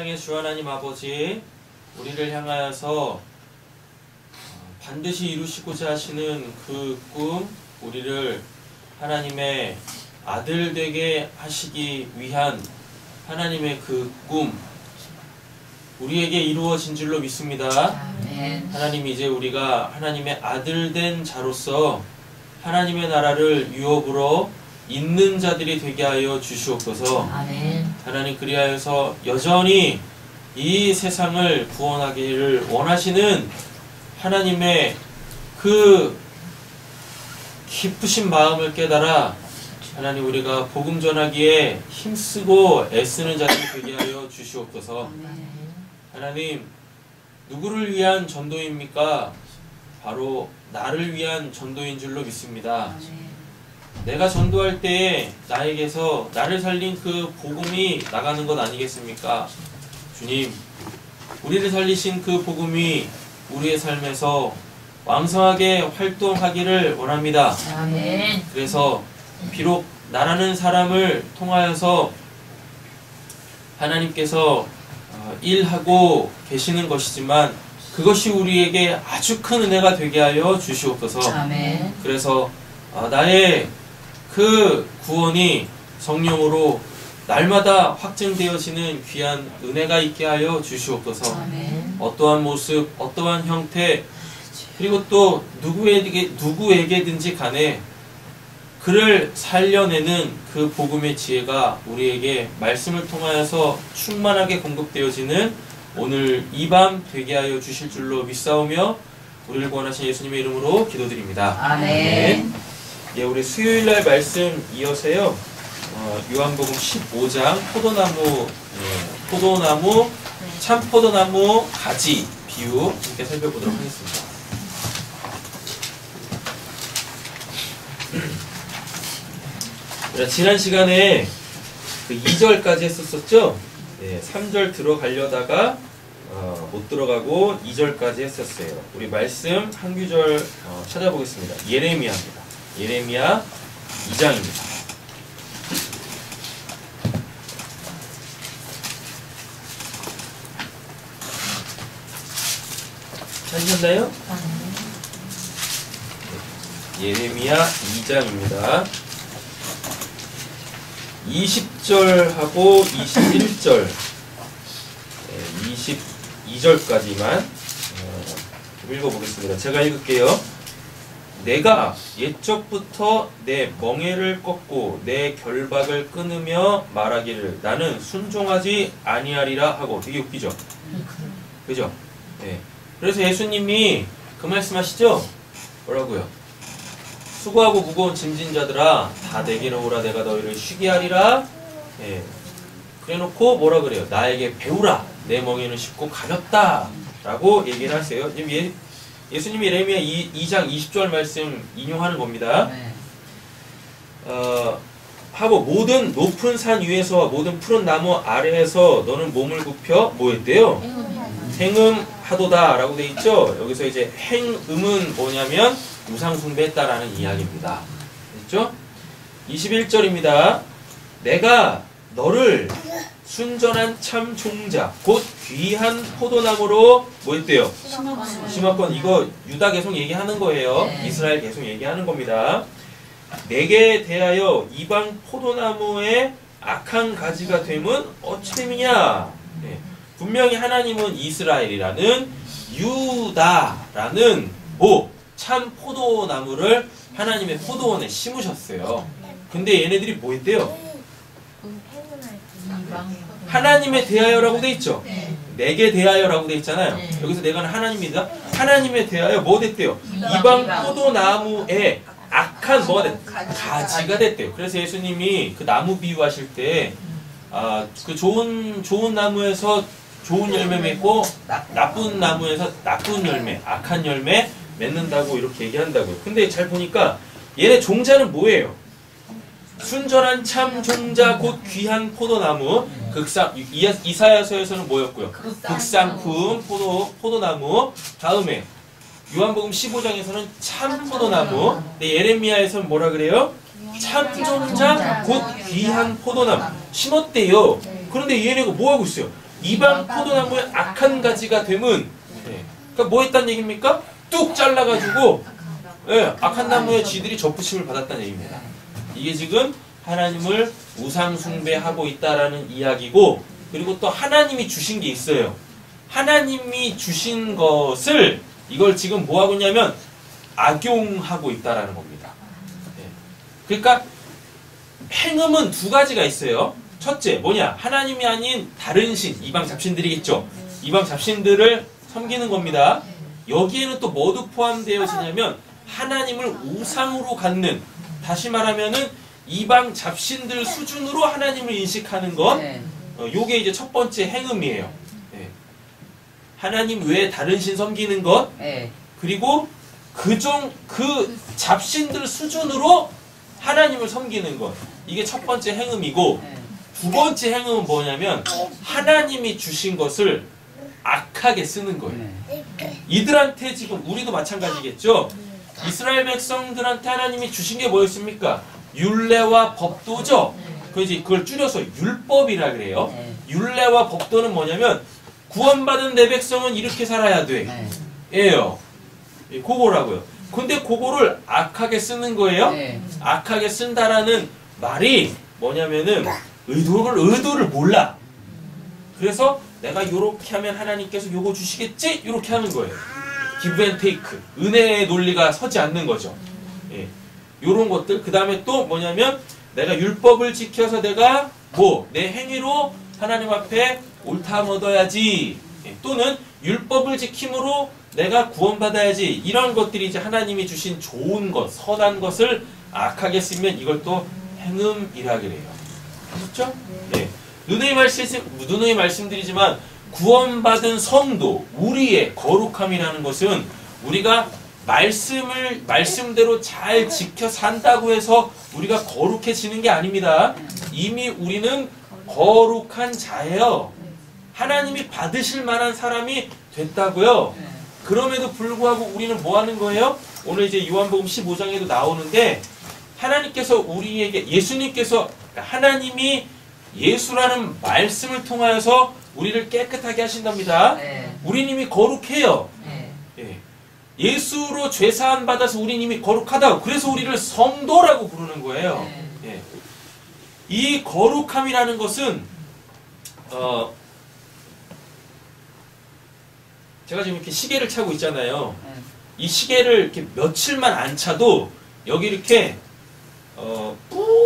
만상의 주 하나님 아버지, 우리를 향하여서 반드시 이루시고자 하시는 그 꿈, 우리를 하나님의 아들 되게 하시기 위한 하나님의 그 꿈, 우리에게 이루어진 줄로 믿습니다. 아멘. 하나님, 이제 우리가 하나님의 아들 된 자로서 하나님의 나라를 유업으로 있는 자들이 되게 하여 주시옵소서. 아멘. 하나님, 그리하여서 여전히 이 세상을 구원하기를 원하시는 하나님의 그 기쁘신 마음을 깨달아 하나님, 우리가 복음 전하기에 힘쓰고 애쓰는 자들이 되게 하여 주시옵소서. 하나님, 누구를 위한 전도입니까? 바로 나를 위한 전도인 줄로 믿습니다. 내가 전도할 때에 나에게서 나를 살린 그 복음이 나가는 것 아니겠습니까? 주님, 우리를 살리신 그 복음이 우리의 삶에서 왕성하게 활동하기를 원합니다. 아멘. 그래서 비록 나라는 사람을 통하여서 하나님께서 일하고 계시는 것이지만 그것이 우리에게 아주 큰 은혜가 되게 하여 주시옵소서. 아멘. 그래서 나의 그 구원이 성령으로 날마다 확증되어지는 귀한 은혜가 있게 하여 주시옵소서. 아멘. 어떠한 모습, 어떠한 형태, 그리고 또 누구에게든지 간에 그를 살려내는 그 복음의 지혜가 우리에게 말씀을 통하여서 충만하게 공급되어지는 오늘 이 밤 되게 하여 주실 줄로 믿사오며 우리를 구원하신 예수님의 이름으로 기도드립니다. 아멘. 예, 우리 수요일날 말씀 이어서요, 요한복음 15장 포도나무, 참포도나무 가지 비유 함께 살펴보도록 하겠습니다. 지난 시간에 그 2절까지 했었었죠? 네, 3절 들어가려다가 못 들어가고 2절까지 했었어요. 우리 말씀 한 구절 찾아보겠습니다. 예레미야입니다. 예레미야 2장입니다. 찾으셨나요? 예레미야 2장입니다. 20절하고 21절, 22절까지만 좀 읽어보겠습니다. 제가 읽을게요. 내가 옛적부터 내 멍에를 꺾고 내 결박을 끊으며 말하기를 나는 순종하지 아니하리라 하고. 되게 웃기죠? 그죠? 네. 그래서 예수님이 그 말씀하시죠? 뭐라고요? 수고하고 무거운 짐진 자들아 다 내게로 오라 내가 너희를 쉬게 하리라. 예. 그래놓고 뭐라 그래요? 나에게 배우라 내 멍에는 쉽고 가볍다 라고 얘기를 하세요. 지금 예수님이 예레미야 2장 20절 말씀 인용하는 겁니다. 하고 모든 높은 산 위에서와 모든 푸른 나무 아래에서 너는 몸을 굽혀 뭐 했대요? 행음하도다 라고 돼 있죠. 여기서 이제 행음은 뭐냐면 우상숭배했다라는 이야기입니다. 됐죠? 21절입니다. 내가 너를 순전한 참 종자 곧 귀한 포도나무로 뭐 했대요? 심었건. 이거 유다 계속 얘기하는 거예요. 이스라엘 계속 얘기하는 겁니다. 내게 대하여 이방 포도나무의 악한 가지가 됨은 어찌됨이냐? 네. 분명히 하나님은 이스라엘이라는 유다라는 참 포도나무를 하나님의 포도원에 심으셨어요. 근데 얘네들이 뭐 했대요? 하나님에 대하여라고 돼 있죠? 내게 대하여라고 돼 있잖아요. 여기서 내가는 하나님입니다. 하나님에 대하여 뭐 됐대요? 이방 포도나무에 악한 뭐가 됐? 가지가 됐대요. 그래서 예수님이 그 나무 비유하실 때 그 좋은 나무에서 좋은 열매 맺고 나쁜 나무에서 나쁜 열매, 악한 열매 맺는다고 이렇게 얘기한다고요. 근데 잘 보니까 얘네 종자는 뭐예요? 순전한 참 종자 곧 귀한 포도나무. 이사야서에서는 뭐였고요? 극상품 포도나무. 다음에 요한복음 15장에서는 참 포도나무. 근데 예레미야에서는 뭐라 그래요? 참종자 곧 귀한 포도나무 심었대요. 그런데 얘네가 뭐하고 있어요? 이방 포도나무의 악한 가지가 됨은 예. 그러니까 뭐 했단 얘기입니까? 뚝 잘라가지고 예, 악한 나무에 쥐들이 접붙임을 받았다는 얘기입니다. 이게 지금 하나님을 우상 숭배하고 있다라는 이야기고, 그리고 또 하나님이 주신 게 있어요. 하나님이 주신 것을 이걸 지금 뭐 하고 있냐면 악용하고 있다라는 겁니다. 예. 그러니까 행음은 두 가지가 있어요. 첫째 뭐냐? 하나님이 아닌 다른 신, 이방 잡신들이겠죠. 이방 잡신들을 섬기는 겁니다. 여기에는 또 뭐도 포함되어지냐면 하나님을 우상으로 갖는, 다시 말하면은 이방 잡신들 수준으로 하나님을 인식하는 것. 요게 이제 첫 번째 행음이에요. 예. 하나님 외에 다른 신 섬기는 것. 그리고 그 잡신들 수준으로 하나님을 섬기는 것. 이게 첫 번째 행음이고, 두 번째 행음은 뭐냐면 하나님이 주신 것을 악하게 쓰는 거예요. 이들한테 지금 우리도 마찬가지겠죠. 이스라엘 백성들한테 하나님이 주신 게 뭐였습니까? 율례와 법도죠. 그걸 줄여서 율법이라 그래요. 율례와 법도는 뭐냐면 구원받은 내 백성은 이렇게 살아야 돼. 예요. 그거라고요. 근데 그거를 악하게 쓰는 거예요. 악하게 쓴다라는 말이 뭐냐면은 의도를 몰라. 그래서 내가 요렇게 하면 하나님께서 요거 주시겠지? 요렇게 하는 거예요. 기브 앤 테이크. 은혜의 논리가 서지 않는 거죠. 예. 요런 것들. 그 다음에 또 뭐냐면 내가 율법을 지켜서 내가 내 행위로 하나님 앞에 옳다함 얻어야지. 예. 또는 율법을 지킴으로 내가 구원받아야지. 이런 것들이 이제 하나님이 주신 좋은 것, 선한 것을 악하게 쓰면 이걸 또 행음이라 그래요. 아셨죠? 네. 누누이 말씀드리지만 구원받은 성도, 우리의 거룩함이라는 것은 우리가 말씀대로 잘 지켜 산다고 해서 우리가 거룩해지는 게 아닙니다. 이미 우리는 거룩한 자예요. 하나님이 받으실 만한 사람이 됐다고요. 그럼에도 불구하고 우리는 뭐 하는 거예요? 오늘 이제 요한복음 15장에도 나오는데 하나님께서 우리에게, 예수님께서, 하나님이 예수라는 말씀을 통하여서 우리를 깨끗하게 하신답니다. 우린 이미 거룩해요. 예. 예수로 죄사함 받아서 우린 이미 거룩하다고. 그래서 우리를 성도라고 부르는 거예요. 예. 이 거룩함이라는 것은 제가 지금 이렇게 시계를 차고 있잖아요. 이 시계를 이렇게 며칠만 안 차도 여기 이렇게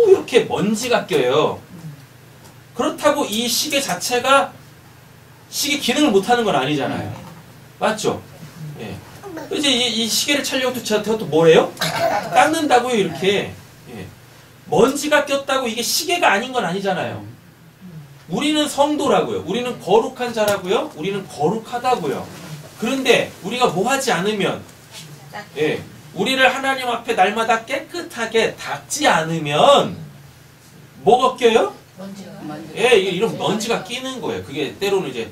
이렇게 먼지가 껴요. 그렇다고 이 시계 자체가 시계 기능을 못하는 건 아니잖아요. 맞죠? 예. 이제 이 시계를 차려고 제가 또 뭐래요? 닦는다고요, 이렇게. 예. 먼지가 꼈다고 이게 시계가 아닌 건 아니잖아요. 우리는 성도라고요. 우리는 거룩한 자라고요. 우리는 거룩하다고요. 그런데 우리가 뭐 하지 않으면, 예. 우리를 하나님 앞에 날마다 깨끗하게 닦지 않으면 뭐가 껴요? 예, 이런 먼지가 끼는 거예요. 그게 때로는 이제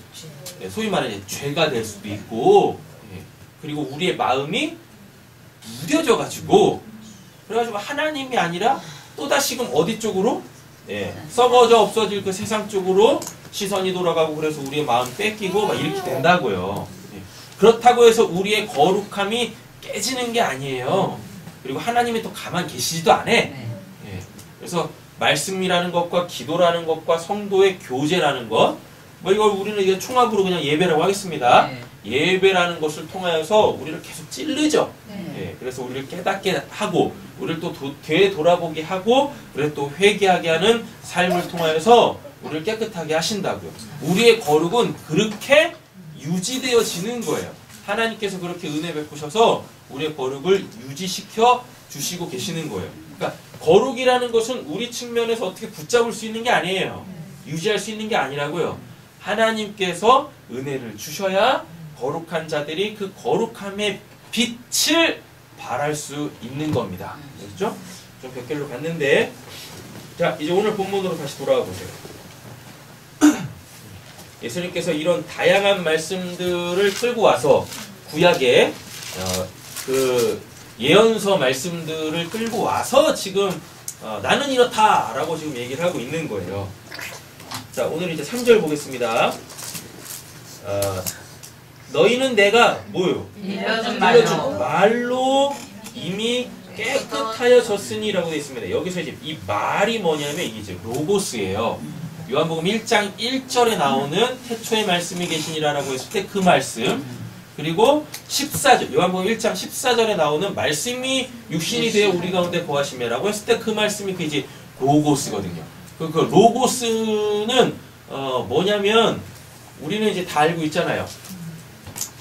소위 말하는 죄가 될 수도 있고, 예, 그리고 우리의 마음이 무뎌져가지고, 그래가지고 하나님이 아니라 또 다시금 어디 쪽으로? 예, 썩어져 없어질 그 세상 쪽으로 시선이 돌아가고, 그래서 우리의 마음 뺏기고 막 이렇게 된다고요. 예, 그렇다고 해서 우리의 거룩함이 깨지는 게 아니에요. 그리고 하나님이 또 가만 계시지도 않아. 예, 그래서 말씀이라는 것과 기도라는 것과 성도의 교제라는 것, 이걸 우리는 이제 총합으로 그냥 예배라고 하겠습니다. 예배라는 것을 통하여서 우리를 계속 찌르죠. 예, 그래서 우리를 깨닫게 하고, 우리를 또 되돌아보게 하고, 우리를 또 회개하게 하는 삶을 통하여서 우리를 깨끗하게 하신다고요. 우리의 거룩은 그렇게 유지되어지는 거예요. 하나님께서 그렇게 은혜 베푸셔서 우리의 거룩을 유지시켜 주시고 계시는 거예요. 그러니까 거룩이라는 것은 우리 측면에서 어떻게 붙잡을 수 있는 게 아니에요. 유지할 수 있는 게 아니라고요. 하나님께서 은혜를 주셔야 거룩한 자들이 그 거룩함의 빛을 발할 수 있는 겁니다. 그렇죠? 좀 벽길로 갔는데, 자, 이제 오늘 본문으로 다시 돌아와 보세요. 예수님께서 이런 다양한 말씀들을 끌고 와서 구약의 그 예언서 말씀들을 끌고 와서 지금 나는 이렇다 라고 지금 얘기를 하고 있는 거예요. 자, 오늘 이제 3절 보겠습니다. 너희는 내가 뭐요? 들려준 들려준 말로 말로 이미 깨끗하여졌으니라고 되어 있습니다. 여기서 이제 이 말이 뭐냐면 이게 이제 로고스예요. 요한복음 1장 1절에 나오는 태초에 말씀이 계시니라라고 했을 때 그 말씀, 그리고 14절 요한복음 1장 14절에 나오는 말씀이 육신이 되어 우리 가운데 거하시며라고 했을 때 그 말씀이 그 이제 로고스거든요. 그 로고스는 뭐냐면 우리는 이제 다 알고 있잖아요.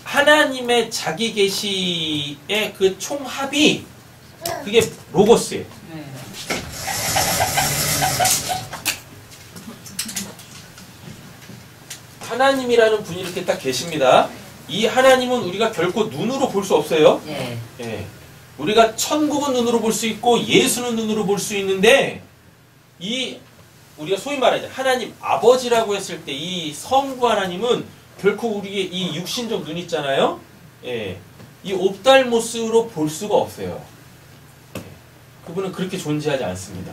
하나님의 자기 계시의 그 총합이 그게 로고스예요. 네. 하나님이라는 분이 이렇게 딱 계십니다. 이 하나님은 우리가 결코 눈으로 볼 수 없어요. 네. 예. 우리가 천국은 눈으로 볼 수 있고 예수는 눈으로 볼 수 있는데 이 우리가 소위 말하자 하나님 아버지라고 했을 때 이 성부 하나님은 결코 우리의 이 육신적 눈 있잖아요. 예. 이 옵달모스로 볼 수가 없어요. 예. 그분은 그렇게 존재하지 않습니다.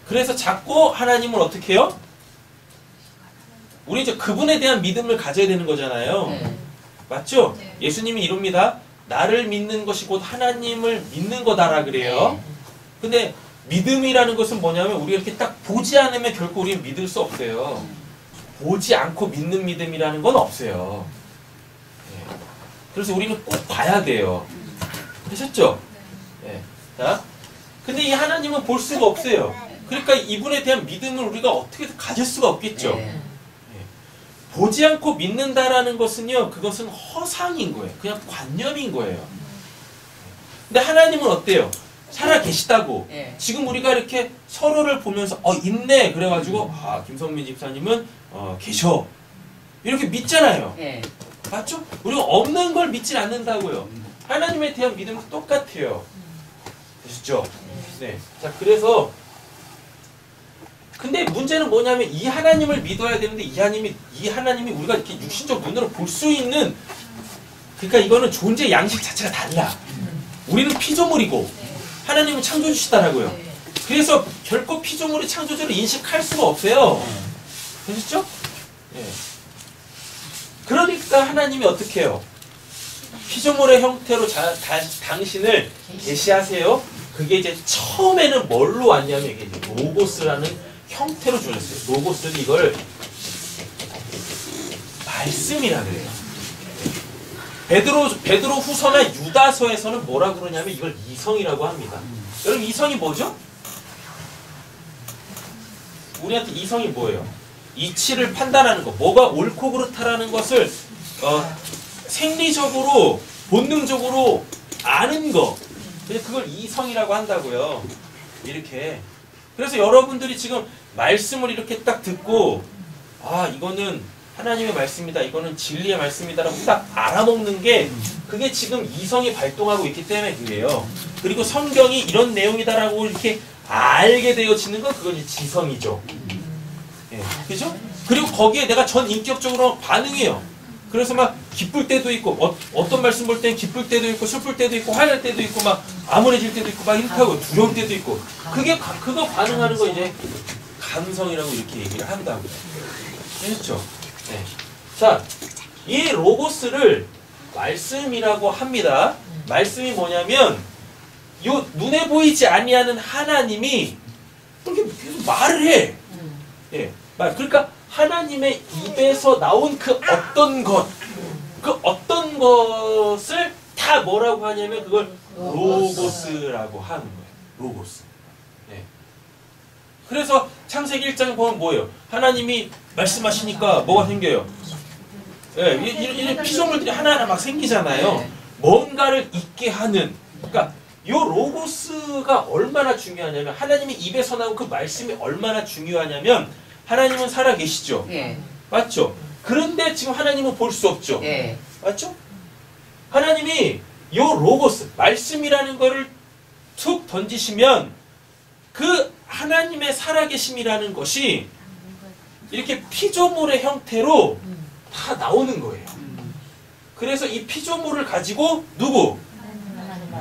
그래서 자꾸 하나님을 어떻게 해요? 우리 이제 그분에 대한 믿음을 가져야 되는 거잖아요. 네. 맞죠? 예수님이 이럽니다. 나를 믿는 것이 곧 하나님을 믿는 거다라 그래요. 근데 믿음이라는 것은 뭐냐면 우리가 이렇게 딱 보지 않으면 결코 우리는 믿을 수 없어요. 보지 않고 믿는 믿음이라는 건 없어요. 예. 그래서 우리는 꼭 봐야 돼요. 되셨죠? 예. 자, 근데 이 하나님은 볼 수가 없어요. 그러니까 이분에 대한 믿음을 우리가 어떻게 가질 수가 없겠죠. 네. 보지 않고 믿는다라는 것은요, 그것은 허상인 거예요. 그냥 관념인 거예요. 근데 하나님은 어때요? 살아 계시다고. 네. 지금 우리가 이렇게 서로를 보면서 있네 그래가지고 김성민 집사님은 계셔 이렇게 믿잖아요. 네. 맞죠? 우리가 없는 걸 믿진 않는다고요. 하나님에 대한 믿음은 똑같아요. 되셨죠? 네. 자, 그래서 근데 문제는 뭐냐면 이 하나님을 믿어야 되는데 이 하나님이 우리가 이렇게 육신적 눈으로 볼 수 있는, 그러니까 이거는 존재 양식 자체가 달라. 우리는 피조물이고 하나님은 창조주시다라고요. 그래서 결코 피조물의 창조주를 인식할 수가 없어요. 되셨죠? 예. 그러니까 하나님이 어떻게 해요? 피조물의 형태로 당신을 계시하세요. 그게 이제 처음에는 뭘로 왔냐면 이게 이제 로고스라는 형태로 주셨어요. 로고스는 이걸 말씀이라 그래요. 베드로 후서나 유다서에서는 뭐라 그러냐면 이걸 이성이라고 합니다. 여러분 이성이 뭐죠? 우리한테 이성이 뭐예요? 이치를 판단하는 거, 뭐가 옳고 그렇다라는 것을 생리적으로 본능적으로 아는 거, 그걸 이성이라고 한다고요. 이렇게. 그래서 여러분들이 지금 말씀을 이렇게 딱 듣고 이거는 하나님의 말씀이다, 이거는 진리의 말씀이다라고 딱 알아먹는 게 그게 지금 이성이 발동하고 있기 때문에 그래요. 그리고 성경이 이런 내용이다라고 이렇게 알게 되어지는 건 그건 지성이죠. 예, 그죠? 그리고 거기에 내가 전 인격적으로 반응해요. 그래서 막 기쁠 때도 있고 어떤 말씀 볼 때는 기쁠 때도 있고 슬플 때도 있고 화날 때도 있고 막 암울해질 때도 있고 막 이렇게 하고 두려울 때도 있고 그거 반응하는 거 이제 감성이라고 이렇게 얘기를 한다고요. 그렇죠? 네. 자, 이 로고스를 말씀이라고 합니다. 말씀이 뭐냐면 요 눈에 보이지 아니하는 하나님이 이렇게 계속 말을 해. 예, 그러니까 하나님의 입에서 나온 그 어떤 것을 다 뭐라고 하냐면 그걸 로고스라고 하는 거예요. 로고스. 예. 그래서 창세기 1장 보면 뭐예요? 하나님이 말씀하시니까 뭐가 생겨요? 예, 이런 피조물들이 하나하나 막 생기잖아요. 뭔가를 있게 하는. 그러니까 요 로고스가 얼마나 중요하냐면 하나님의 입에서 나온 그 말씀이 얼마나 중요하냐면 하나님은 살아계시죠. 예. 맞죠? 그런데 지금 하나님은 볼 수 없죠. 예. 맞죠? 하나님이 요 로고스, 말씀이라는 거를 툭 던지시면 그 하나님의 살아계심이라는 것이 이렇게 피조물의 형태로 다 나오는 거예요. 그래서 이 피조물을 가지고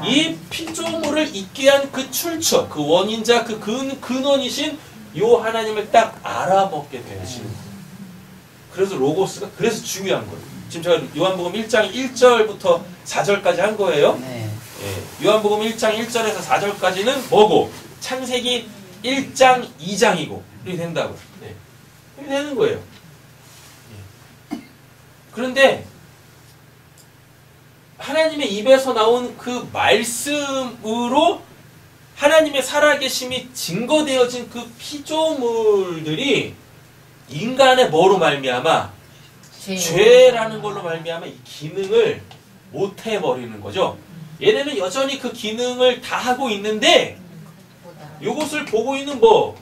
이 피조물을 있게 한 그 출처, 그 원인자, 그 근원이신 요 하나님을 딱 알아먹게 되시는 거예요. 그래서 로고스가 그래서 중요한 거예요. 지금 제가 요한복음 1장 1절부터 4절까지 한 거예요. 네. 예, 요한복음 1장 1절에서 4절까지는 뭐고? 창세기 1장 2장이고 이렇게 된다고. 네. 이렇게 되는 거예요. 예. 그런데 하나님의 입에서 나온 그 말씀으로 하나님의 살아계심이 증거되어진 그 피조물들이 인간의 뭐로 말미암아? 죄라는 걸로 말미암아 이 기능을 못 해버리는 거죠. 얘네는 여전히 그 기능을 다 하고 있는데 이것을 보고 있는 뭐?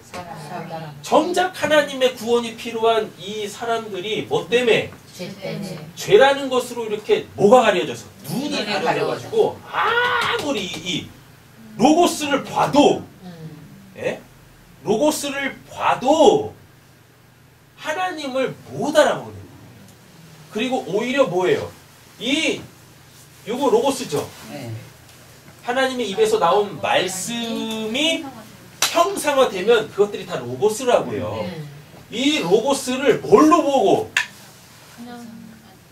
정작 하나님의 구원이 필요한 이 사람들이 뭐 때문에? 죄라는 것으로 이렇게 뭐가 가려져서 눈이 가려가지고 아무리 이 로고스를 봐도 예? 로고스를 봐도 하나님을 못 알아보는 거예요. 그리고 오히려 뭐예요? 요거 로고스죠. 네. 하나님의 입에서 나온 말씀이 형상화되면 그것들이 다 로고스라고요. 이 로고스를 뭘로 보고?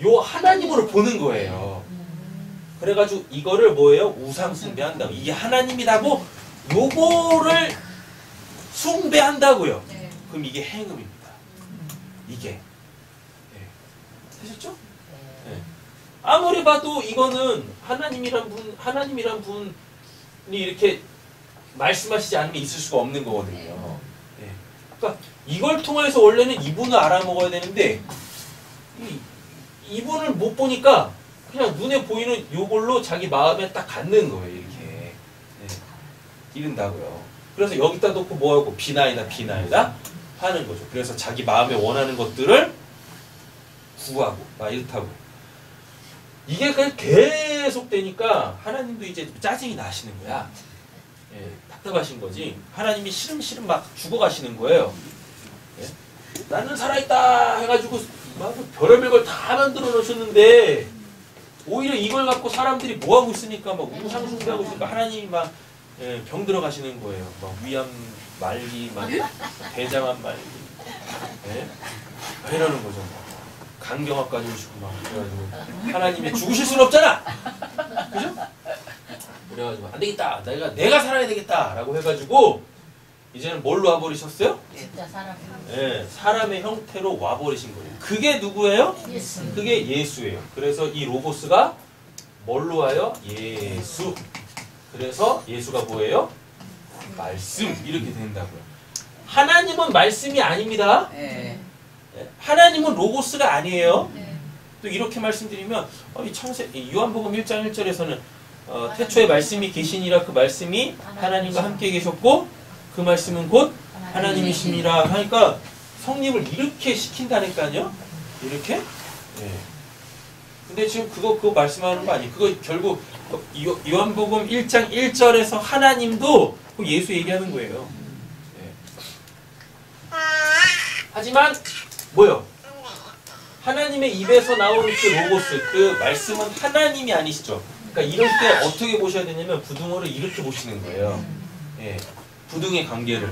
요 하나님으로 보는 거예요. 그래가지고 이거를 뭐예요? 우상 숭배한다고. 이게 하나님이라고 요거를 숭배한다고요. 그럼 이게 행음입니다. 이게. 네. 되셨죠? 네. 아무리 봐도 이거는 하나님이란 분이 이렇게 말씀하시지 않으면 있을 수가 없는 거거든요. 네. 그러니까 이걸 통해서 원래는 이분을 알아먹어야 되는데 이분을 못 보니까 그냥 눈에 보이는 요걸로 자기 마음에 딱 갖는 거예요. 이렇게. 네. 이른다고요. 그래서 여기다 놓고 뭐하고 비나이다 하는 거죠. 그래서 자기 마음에 원하는 것들을 구하고 막 이렇다고. 이게 그냥 계속 되니까 하나님도 이제 짜증이 나시는 거야. 예, 답답하신 거지. 하나님이 싫음 막 죽어가시는 거예요. 예? 나는 살아있다 해가지고 막 별의별 걸 다 만들어 놓으셨는데 오히려 이걸 갖고 사람들이 뭐하고 있으니까 막 우상 숭배하고 있으니까 하나님이 막 예, 병 들어가시는 거예요. 막 위암 말기, 막 대장암 말기, 예? 막 이러는 거죠. 간경화까지 오시고 막 그래가지고 하나님이 죽으실 수는 없잖아. 그죠? 그래가지고 안 되겠다. 내가 살아야 되겠다라고 해가지고 이제는 뭘로 와버리셨어요? 진짜 사람. 예, 사람의 형태로 와버리신 거예요. 그게 누구예요? 예수. 그게 예수예요. 그래서 이 로고스가 뭘로 와요? 예수. 그래서 예수가 뭐예요? 말씀. 이렇게 된다고요. 하나님은 말씀이 아닙니다. 네. 하나님은 로고스가 아니에요. 또 이렇게 말씀드리면 이 요한복음 1장 1절에서는 태초에 말씀이 계시니라 그 말씀이 하나님과 함께 계셨고 그 말씀은 곧 하나님이심이라 하니까 성립을 이렇게 시킨다니까요. 이렇게. 네. 근데 지금 그거 말씀하는 거 아니에요. 그거 결국 요한복음 1장 1절에서 하나님도 예수 얘기하는 거예요. 네. 하지만 뭐요? 하나님의 입에서 나오는 그 로고스, 그 말씀은 하나님이 아니시죠. 그러니까 이럴 때 어떻게 보셔야 되냐면 부등호를 이렇게 보시는 거예요. 예, 부등의 관계를.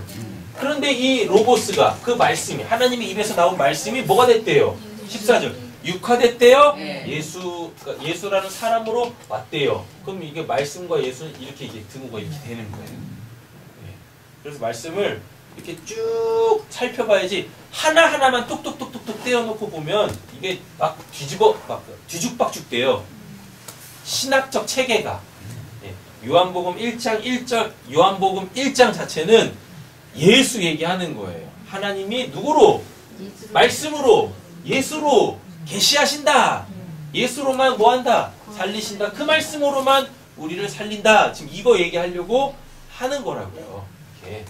그런데 이 로고스가 그 말씀이 하나님의 입에서 나온 말씀이 뭐가 됐대요? 14절. 육화됐대요. 그러니까 예수라는 사람으로 왔대요. 그럼 이게 말씀과 예수는 이렇게 등호가 이렇게 되는 거예요. 예. 그래서 말씀을 이렇게 쭉 살펴봐야지 하나하나만 뚝뚝뚝뚝뚝 떼어놓고 보면 이게 막 뒤죽박죽 돼요. 신학적 체계가. 예. 요한복음 1장 1절, 요한복음 1장 자체는 예수 얘기하는 거예요. 하나님이 누구로? 말씀으로, 예수로 계시하신다. 예수로만 뭐한다? 살리신다. 그 말씀으로만 우리를 살린다. 지금 이거 얘기하려고 하는 거라고요. 이렇게.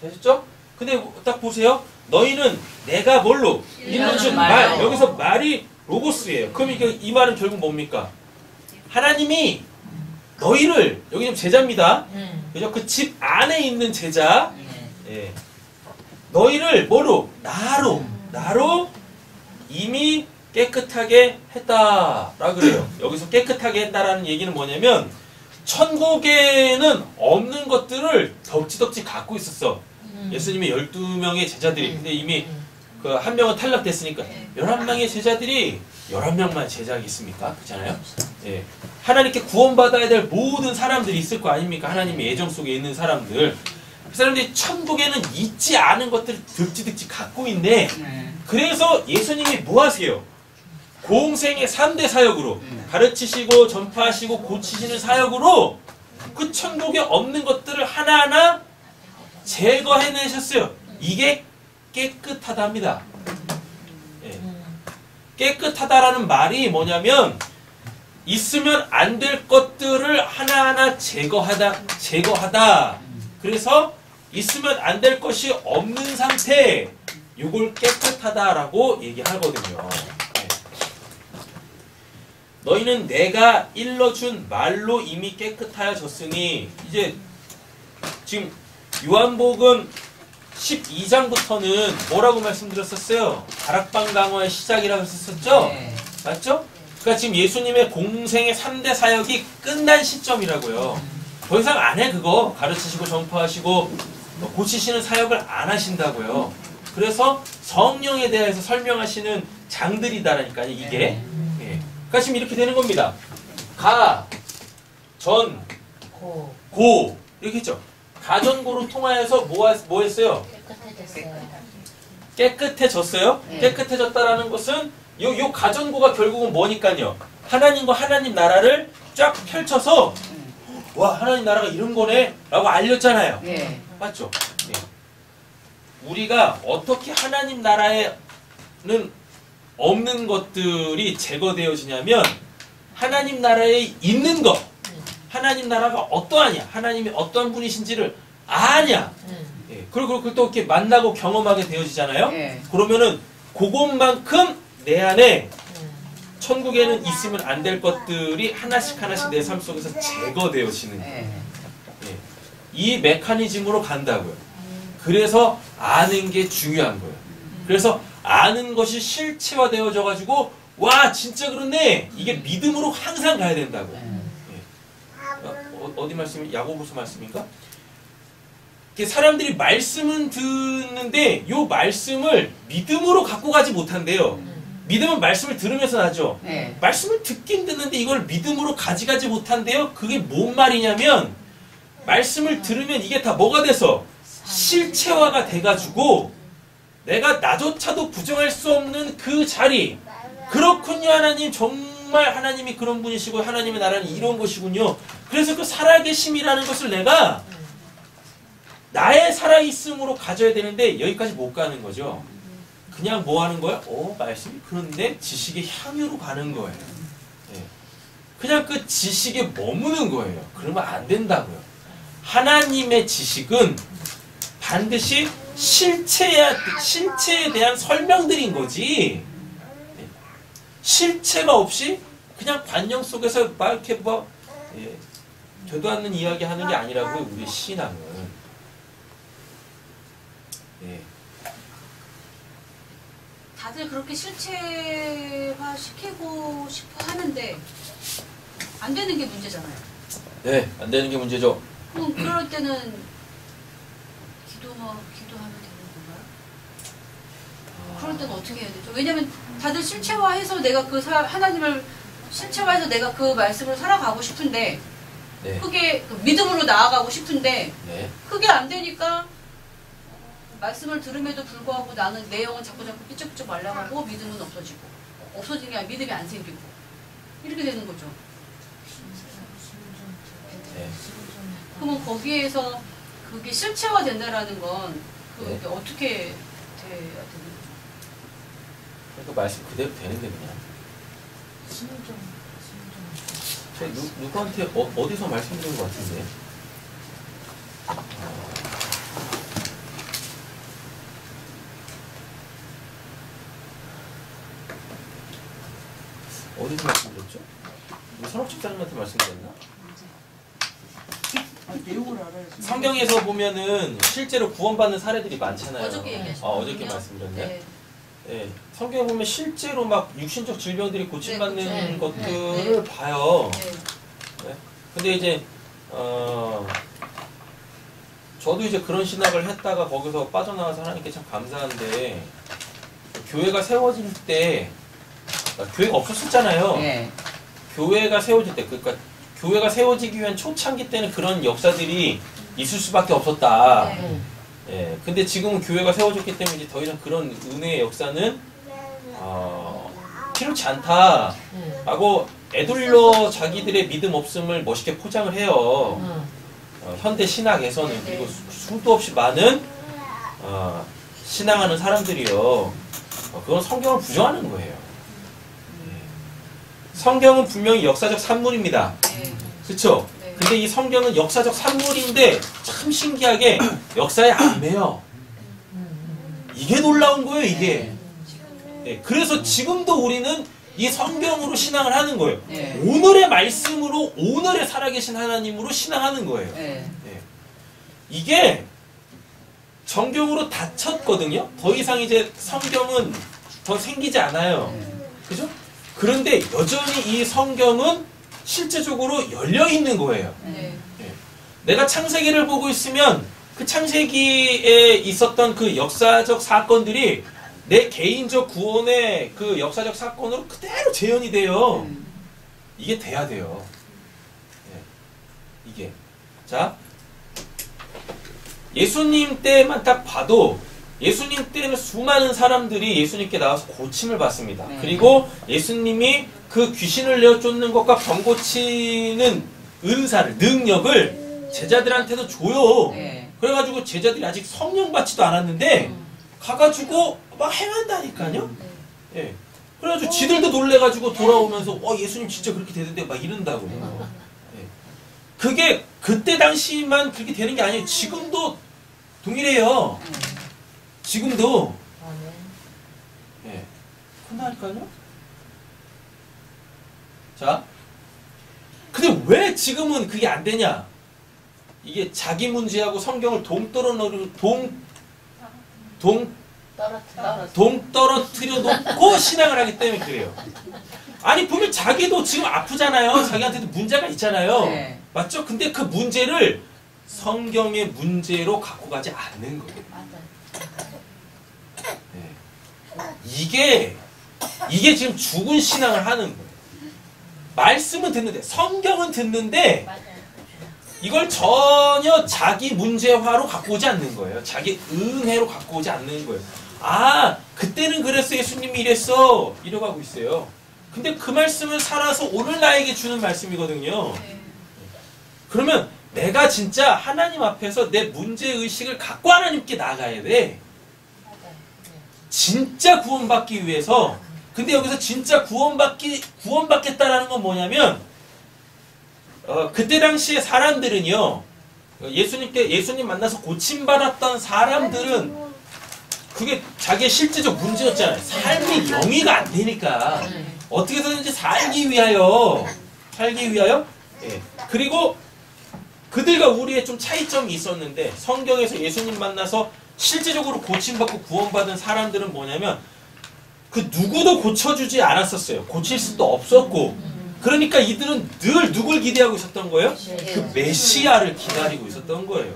되셨죠? 근데 딱 보세요. 너희는 내가 뭘로? 이르는 즉 말. 여기서 말이 로고스예요. 그럼 이 말은 결국 뭡니까? 하나님이 너희를, 여기 좀 제자입니다. 그죠? 그 집 안에 있는 제자. 예. 너희를 뭐로? 나로 이미 깨끗하게 했다라 그래요. 여기서 깨끗하게 했다라는 얘기는 뭐냐면 천국에는 없는 것들을 덕지덕지 갖고 있었어. 예수님의 12명의 제자들이. 근데 이미 그 한 명은 탈락됐으니까 11명의 제자들이 11명만 제자가 있습니까? 그렇잖아요? 예. 하나님께 구원받아야 될 모든 사람들이 있을 거 아닙니까? 하나님의 예정 속에 있는 사람들. 그 사람들이 천국에는 있지 않은 것들을 득지득지 갖고 있네. 그래서 예수님이 뭐 하세요? 공생의 3대 사역으로 가르치시고 전파하시고 고치시는 사역으로 그 천국에 없는 것들을 하나하나 제거해내셨어요. 이게 깨끗하답니다. 예. 깨끗하다라는 말이 뭐냐면 있으면 안 될 것들을 하나하나 제거하다. 그래서 있으면 안 될 것이 없는 상태, 이걸 깨끗하다라고 얘기하거든요. 예. 너희는 내가 일러준 말로 이미 깨끗하여졌으니 이제 지금 요한복음 12장부터는 뭐라고 말씀드렸었어요? 다락방 강화의 시작이라고 했었죠? 네. 맞죠? 그러니까 지금 예수님의 공생의 3대 사역이 끝난 시점이라고요. 더 이상 안 해 그거. 가르치시고 전파하시고 고치시는 사역을 안 하신다고요. 그래서 성령에 대해서 설명하시는 장들이다라니까요. 이게. 예. 그러니까 지금 이렇게 되는 겁니다. 가, 전, 고 이렇게 했죠. 가전고로 통하여서 뭐 했어요? 깨끗해졌어요. 네. 깨끗해졌다라는 것은 요 가전고가 결국은 뭐니까요? 하나님과 하나님 나라를 쫙 펼쳐서 와 하나님 나라가 이런 거네 라고 알렸잖아요. 네. 맞죠? 네. 우리가 어떻게 하나님 나라에는 없는 것들이 제거되어지냐면 하나님 나라에 있는 것, 하나님 나라가 어떠하냐, 하나님이 어떠한 분이신지를 아냐. 예. 그리고 그걸 또 이렇게 만나고 경험하게 되어지잖아요. 네. 그러면은 그것만큼 내 안에 천국에는 있으면 안 될 것들이 하나씩 하나씩 내 삶 속에서 제거되어지는 거예요. 네. 예. 이 메커니즘으로 간다고요. 그래서 아는 게 중요한 거예요. 그래서 아는 것이 실체화되어져 가지고 와 진짜 그렇네. 이게 믿음으로 항상 가야 된다고. 어디 말씀이 야고보서 말씀인가? 사람들이 말씀은 듣는데 요 말씀을 믿음으로 갖고 가지 못한대요. 믿음은 말씀을 들으면서 나죠. 네. 말씀을 듣긴 듣는데 이걸 믿음으로 가져가지 못한대요. 그게 뭔 말이냐면 말씀을 들으면 이게 다 뭐가 돼서 실체화가 돼가지고 내가 나조차도 부정할 수 없는 그 자리. 그렇군요 하나님. 정말 하나님이 그런 분이시고 하나님의 나라는 이런 것이군요. 그래서 그 살아계심이라는 것을 내가 나의 살아있음으로 가져야 되는데 여기까지 못 가는 거죠. 그냥 뭐 하는 거야? 말씀이 그런데 지식의 향유로 가는 거예요. 예. 그냥 그 지식에 머무는 거예요. 그러면 안 된다고요. 하나님의 지식은 반드시 실체에 대한 설명들인 거지. 예. 실체가 없이 그냥 관념 속에서 막 이렇게 되도 않는 이야기 하는 게 아니라고요. 우리 신앙은. 예. 다들 그렇게 실체화 시키고 싶어 하는데 안 되는 게 문제잖아요. 네, 안 되는 게 문제죠. 그럼 그럴 때는 기도하면 되는 건가요? 그럴 때는 어떻게 해야 되죠? 왜냐면 다들 실체화해서 내가 그 하나님을 실체화해서 내가 그 말씀을 살아가고 싶은데 네. 그게 믿음으로 나아가고 싶은데 네. 그게 안 되니까 말씀을 들음에도 불구하고 나는 내 영은 자꾸 삐쩍삐쩍 말라가고 믿음은 없어지는 게 아니라 믿음이 안 생기고 이렇게 되는 거죠. 네. 그러면 거기에서 그게 실체화 된다라는 건 그게 네. 어떻게 돼야 되는 거죠? 그러니까 말씀 그대로 되는데 그냥. 제가 누구한테 어디서 말씀드린 것 같은데. 어디서 말씀드렸죠? 우리 선업 집사님한테 말씀드렸나? 내용을 알아야지. 성경에서 보면은 실제로 구원받는 사례들이 많잖아요. 어저께 얘기하셨거든요. 어저께 말씀드렸네. 네. 네. 성경에 보면 실제로 막 육신적 질병들이 고침받는 네, 것들을 네. 봐요. 네. 네. 근데 이제 저도 이제 그런 신학을 했다가 거기서 빠져나와서 하나님께 참 감사한데 교회가 세워질 때 교회가 없었었잖아요. 예. 교회가 세워질 때 그러니까 교회가 세워지기 위한 초창기 때는 그런 역사들이 있을 수밖에 없었다. 네. 예. 근데 지금은 교회가 세워졌기 때문에 이제 더 이상 그런 은혜의 역사는 필요치 않다라고 애둘러 자기들의 믿음 없음을 멋있게 포장을 해요. 현대 신학에서는. 그리고 수도 없이 많은 신앙하는 사람들이요. 그건 성경을 부정하는 거예요. 성경은 분명히 역사적 산물입니다. 네. 그렇죠? 네. 근데 이 성경은 역사적 산물인데 참 신기하게 역사에 안 매요. 이게 놀라운 거예요, 이게. 네, 그래서 지금도 우리는 이 성경으로 신앙을 하는 거예요. 네. 오늘의 말씀으로 오늘의 살아계신 하나님으로 신앙하는 거예요. 네. 네. 이게 정경으로 닫혔거든요. 더 이상 이제 성경은 더 생기지 않아요. 그죠? 그런데 여전히 이 성경은 실제적으로 열려 있는 거예요. 네. 네. 내가 창세기를 보고 있으면 그 창세기에 있었던 그 역사적 사건들이 내 개인적 구원의 그 역사적 사건으로 그대로 재현이 돼요. 이게 돼야 돼요. 네. 이게. 자, 예수님 때만 딱 봐도 예수님 때는 수많은 사람들이 예수님께 나와서 고침을 받습니다. 네. 그리고 예수님이 그 귀신을 내어 쫓는 것과 병 고치는 은사를, 능력을 제자들한테도 줘요. 네. 그래가지고 제자들이 아직 성령 받지도 않았는데 가가지고 막 행한다니까요. 예. 그래가지고 지들도 놀래가지고 돌아오면서 예수님 진짜 그렇게 되는데 막 이런다고요. 예. 그게 그때 당시만 그렇게 되는 게 아니에요. 지금도 동일해요. 지금도. 예. 그렇다니까요. 자, 근데 왜 지금은 그게 안 되냐? 이게 자기 문제하고 성경을 동떨어뜨려 놓고 신앙을 하기 때문에 그래요. 아니 분명 자기도 지금 아프잖아요. 자기한테도 문제가 있잖아요. 네. 맞죠? 근데 그 문제를 성경의 문제로 갖고 가지 않는 거예요. 네. 이게 지금 죽은 신앙을 하는 거예요. 말씀은 듣는데, 성경은 듣는데 이걸 전혀 자기 문제화로 갖고 오지 않는 거예요. 자기 은혜로 갖고 오지 않는 거예요. 아, 그때는 그랬어. 예수님이 이랬어. 이러고 있어요. 근데 그 말씀은 살아서 오늘 나에게 주는 말씀이거든요. 그러면 내가 진짜 하나님 앞에서 내 문제의식을 갖고 하나님께 나가야 돼. 진짜 구원받기 위해서. 근데 여기서 진짜 구원받겠다라는 건 뭐냐면, 그때 당시에 사람들은요, 예수님 만나서 고침받았던 사람들은 그게 자기의 실제적 문제였잖아요. 삶이 영위가 안 되니까. 어떻게 해서든지 살기 위하여. 예. 그리고 그들과 우리의 좀 차이점이 있었는데, 성경에서 예수님 만나서 실제적으로 고침받고 구원받은 사람들은 뭐냐면, 그 누구도 고쳐주지 않았었어요. 고칠 수도 없었고. 그러니까 이들은 늘 누굴 기대하고 있었던 거예요? 그 메시아를 기다리고 있었던 거예요.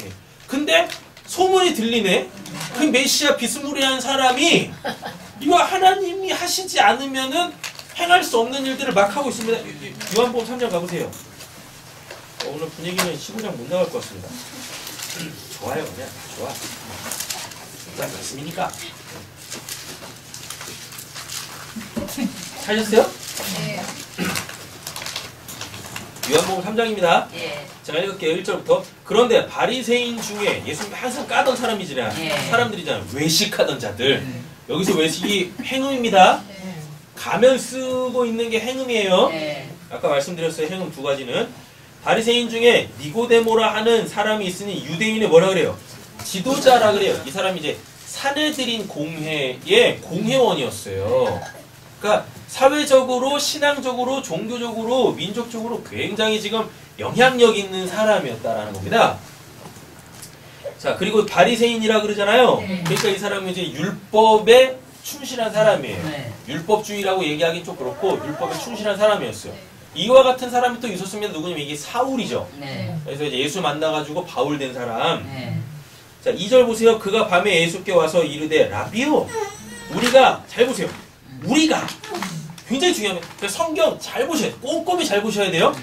예. 근데 소문이 들리네. 그 메시아 비스무리한 사람이 이거 하나님이 하시지 않으면은 행할 수 없는 일들을 막 하고 있습니다. 요한복음 3장 가보세요. 오늘 분위기는 15장 못 나갈 것 같습니다. 좋아요, 그냥 좋아. 일단 말씀이니까. 찾으셨어요? 네. 요한복음 3장입니다. 예. 제가 읽을게요. 1절부터. 그런데 바리새인 중에 예수님 항상 까던 사람들이잖아요. 외식하던 자들. 여기서 외식이 행음입니다. 가면 쓰고 있는 게 행음이에요. 예. 아까 말씀드렸어요. 행음 두 가지는. 바리새인 중에 니고데모라 하는 사람이 있으니 유대인의 뭐라 그래요? 지도자라 그래요. 이 사람이 이제 사내들인 공회의 공회원이었어요. 그러니까 사회적으로, 신앙적으로, 종교적으로, 민족적으로 굉장히 지금 영향력 있는 사람이었다라는 겁니다. 자, 그리고 바리새인이라 그러잖아요. 그러니까 이 사람은 이제 율법에 충실한 사람이에요. 네. 율법주의라고 얘기하기 좀 그렇고 율법에 충실한 사람이었어요. 이와 같은 사람이 또 있었습니다. 누구냐면 이게 사울이죠. 네. 그래서 이제 예수 만나가지고 바울 된 사람. 네. 자, 2절 보세요. 그가 밤에 예수께 와서 이르되 라비요 우리가 잘 보세요. 우리가 굉장히 중요합니다. 그래서 성경 잘 보셔야 돼요. 꼼꼼히 잘 보셔야 돼요.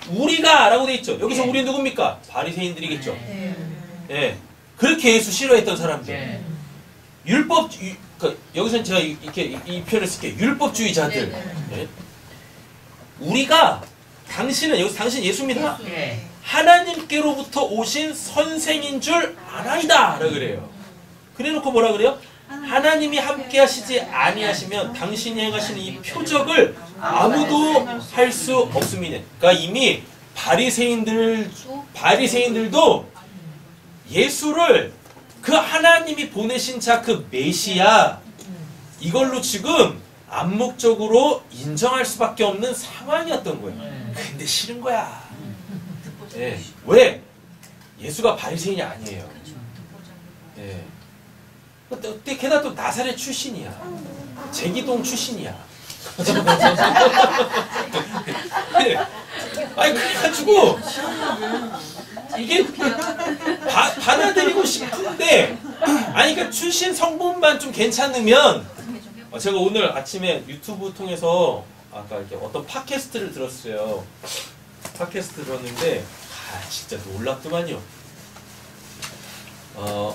우리가 라고 돼 있죠. 여기서 우리 누굽니까? 바리새인들이겠죠. 예. 그렇게 예수 싫어했던 사람들. 그러니까 여기서는 제가 이렇게 이 표현을 쓸게요. 율법주의자들. 예. 우리가 당신은 여기서 당신 예수입니다. 하나님께로부터 오신 선생인 줄 아나이다 라고 그래요. 그래놓고 뭐라 그래요? 하나님이 함께 하시지 아니하시면 당신이 행하시는 이 표적을 아무도 할 수 없음이네. 그러니까 이미 바리새인들도 예수를 그 하나님이 보내신 자 그 메시아 이걸로 지금 암묵적으로 인정할 수밖에 없는 상황이었던 거예요. 근데 싫은 거야. 네. 왜? 예수가 바리새인이 아니에요. 네. 게다가 또 나사렛 출신이야. 제기동 출신이야. 아니 그래가지고 이게 받아들이고 싶은데 아니 그러니까 출신 성분만 좀 괜찮으면 제가 오늘 아침에 유튜브 통해서 아까 이렇게 어떤 팟캐스트를 들었어요. 팟캐스트 들었는데 진짜 놀랍더만요.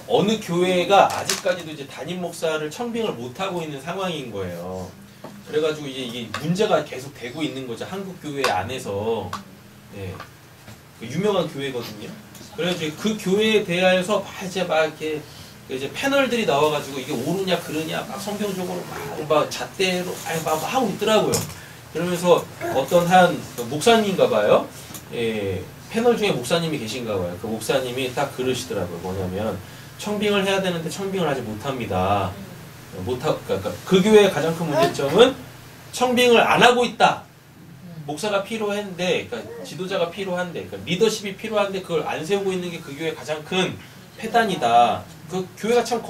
어느 교회가 아직까지도 이제 담임 목사를 청빙을 못 하고 있는 상황인 거예요. 그래가지고 이게 문제가 계속 되고 있는 거죠. 한국 교회 안에서. 예. 유명한 교회거든요. 그래가지고 그 교회에 대하여서 막 이렇게 이제 패널들이 나와가지고 이게 옳으냐 그르냐 막 성경적으로 막 잣대로 막 하고 있더라고요. 그러면서 어떤 한 목사님인가 봐요. 예. 패널 중에 목사님이 계신가 봐요. 그 목사님이 딱 그러시더라고요. 뭐냐면 청빙을 해야 되는데 청빙을 아직 못합니다. 그러니까 그 교회의 가장 큰 문제점은 청빙을 안 하고 있다. 목사가 필요한데, 그러니까 지도자가 필요한데, 그러니까 리더십이 필요한데 그걸 안 세우고 있는 게 그 교회의 가장 큰 폐단이다. 그 교회가 참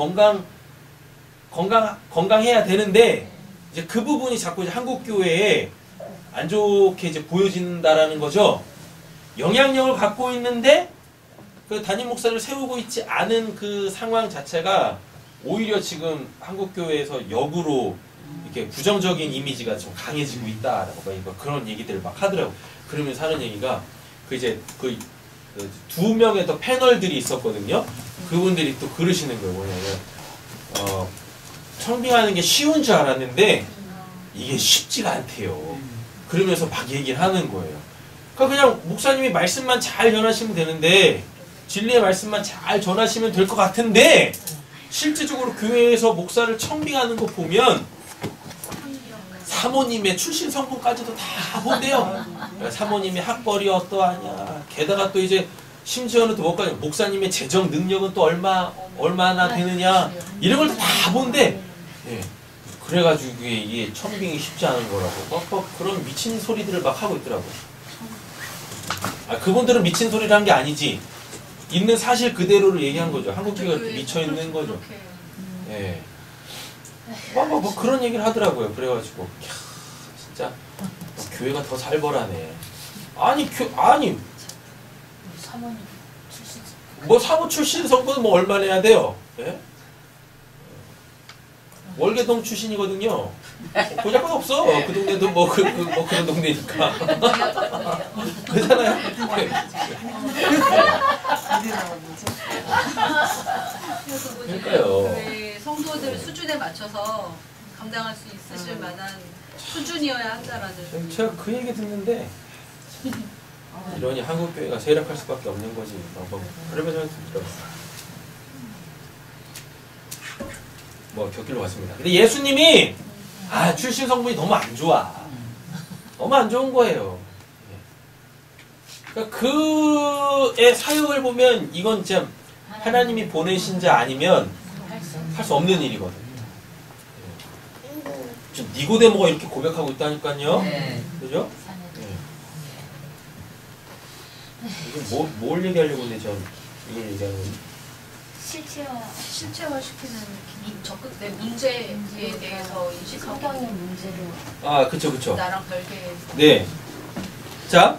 건강해야 되는데 이제 그 부분이 자꾸 이제 한국 교회에 안 좋게 이제 보여진다라는 거죠. 영향력을 갖고 있는데 그 담임 목사를 세우고 있지 않은 그 상황 자체가 오히려 지금 한국 교회에서 역으로 이렇게 부정적인 이미지가 좀 강해지고 있다라고 그런 얘기들을 막 하더라고. 그러면서 하는 얘기가 그 이제 그 두 명의 더 패널들이 있었거든요. 그분들이 또 그러시는 거예요. 뭐냐면 청빙하는 게 쉬운 줄 알았는데 이게 쉽지가 않대요. 그러면서 막 얘기를 하는 거예요. 그러니까 그냥 목사님이 말씀만 잘 전하시면 되는데 진리의 말씀만 잘 전하시면 될 것 같은데 실제적으로 교회에서 목사를 청빙하는 거 보면 사모님의 출신 성분까지도 다 본대요. 사모님의 학벌이 어떠하냐. 게다가 또 이제 심지어는 또 뭐까지 목사님의 재정 능력은 또 얼마나 되느냐. 이런 걸 다 본대. 예. 그래가지고 이게 청빙이 쉽지 않은 거라고 막 그런 미친 소리들을 막 하고 있더라고요. 그분들은 미친 소리를 한 게 아니지. 있는 사실 그대로를 얘기한 거죠. 한국 교회가 이렇게 미쳐 있는 거죠. 예. 뭐 그런 얘기를 하더라고요. 그래가지고 진짜 교회가 더 잘 벌하네. 아니 사모님 출신 뭐 사모 출신 성분은 뭐 얼마 내야 돼요? 예? 월계동 출신이거든요. 고작은 없어. 그 동네도 뭐 그런 동네니까. 그렇잖아요. 그러니까요. 성도들 수준에 맞춰서 감당할 수 있으실 만한 수준이어야 한다라는. 제가 그 얘기 듣는데 이러니 한국 교회가 쇠락할 수밖에 없는 거지. 그런 생각이 들었어요. 뭐 곁길로 왔습니다. 근데 예수님이 출신 성분이 너무 안 좋아. 너무 안 좋은 거예요. 그러니까 그의 사역을 보면 이건 진짜 하나님이 보내신 자 아니면 할 수 없는 일이거든요. 지금 니고데모가 이렇게 고백하고 있다니까요. 네. 그죠? 이게 뭘 얘기하려고 근데 전 이걸 얘기하는 거지? 실체화시키는 적극 문제에 대해서 인식하고 성경의 문제로. 그쵸. 나랑 별개. 네. 자,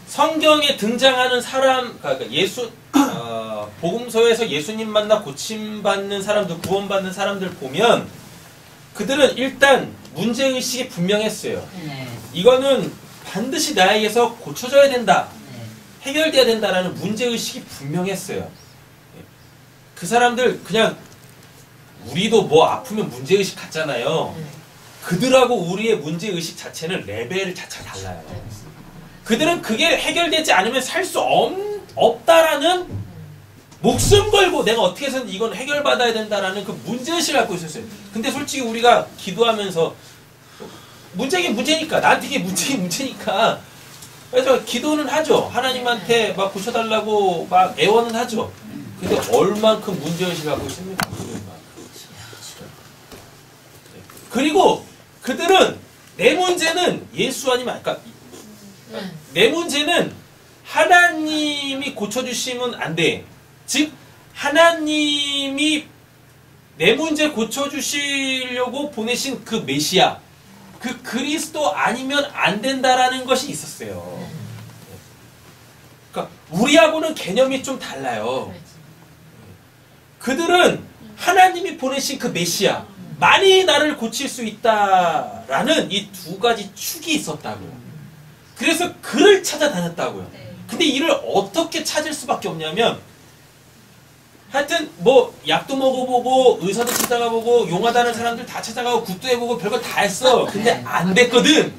성경에 등장하는 사람, 그러니까 예수, 복음서에서 예수님 만나 고침받는 사람들, 구원받는 사람들 보면 그들은 일단 문제의식이 분명했어요. 네. 이거는 반드시 나에게서 고쳐져야 된다. 네. 해결돼야 된다라는 문제의식이 분명했어요. 그 사람들 그냥 우리도 뭐 아프면 문제의식 같잖아요. 그들하고 우리의 문제의식 자체는 레벨 자체가 달라요. 그들은 그게 해결되지 않으면 살 수 없다라는 목숨 걸고 내가 어떻게 해서든 이건 해결받아야 된다라는 그 문제의식을 갖고 있었어요. 근데 솔직히 우리가 기도하면서 문제긴 문제니까 나한테 이게 문제긴 문제니까 그래서 기도는 하죠. 하나님한테 막 고쳐달라고 막 애원은 하죠. 근데 얼만큼 문제의식을 갖고 있습니까? 그리고 그들은 내 문제는 예수 아니면 그러니까 내 문제는 하나님이 고쳐주시면 안 돼. 즉 하나님이 내 문제 고쳐주시려고 보내신 그 메시아, 그 그리스도 아니면 안 된다라는 것이 있었어요. 그러니까 우리하고는 개념이 좀 달라요. 그들은 하나님이 보내신 그 메시아, 만이 나를 고칠 수 있다라는 이 두 가지 축이 있었다고요. 그래서 그를 찾아다녔다고요. 근데 이를 어떻게 찾을 수밖에 없냐면 하여튼 뭐 약도 먹어보고 의사도 찾아가보고 용하다는 사람들 다 찾아가고 굿도 해보고 별거 다 했어. 근데 안 됐거든.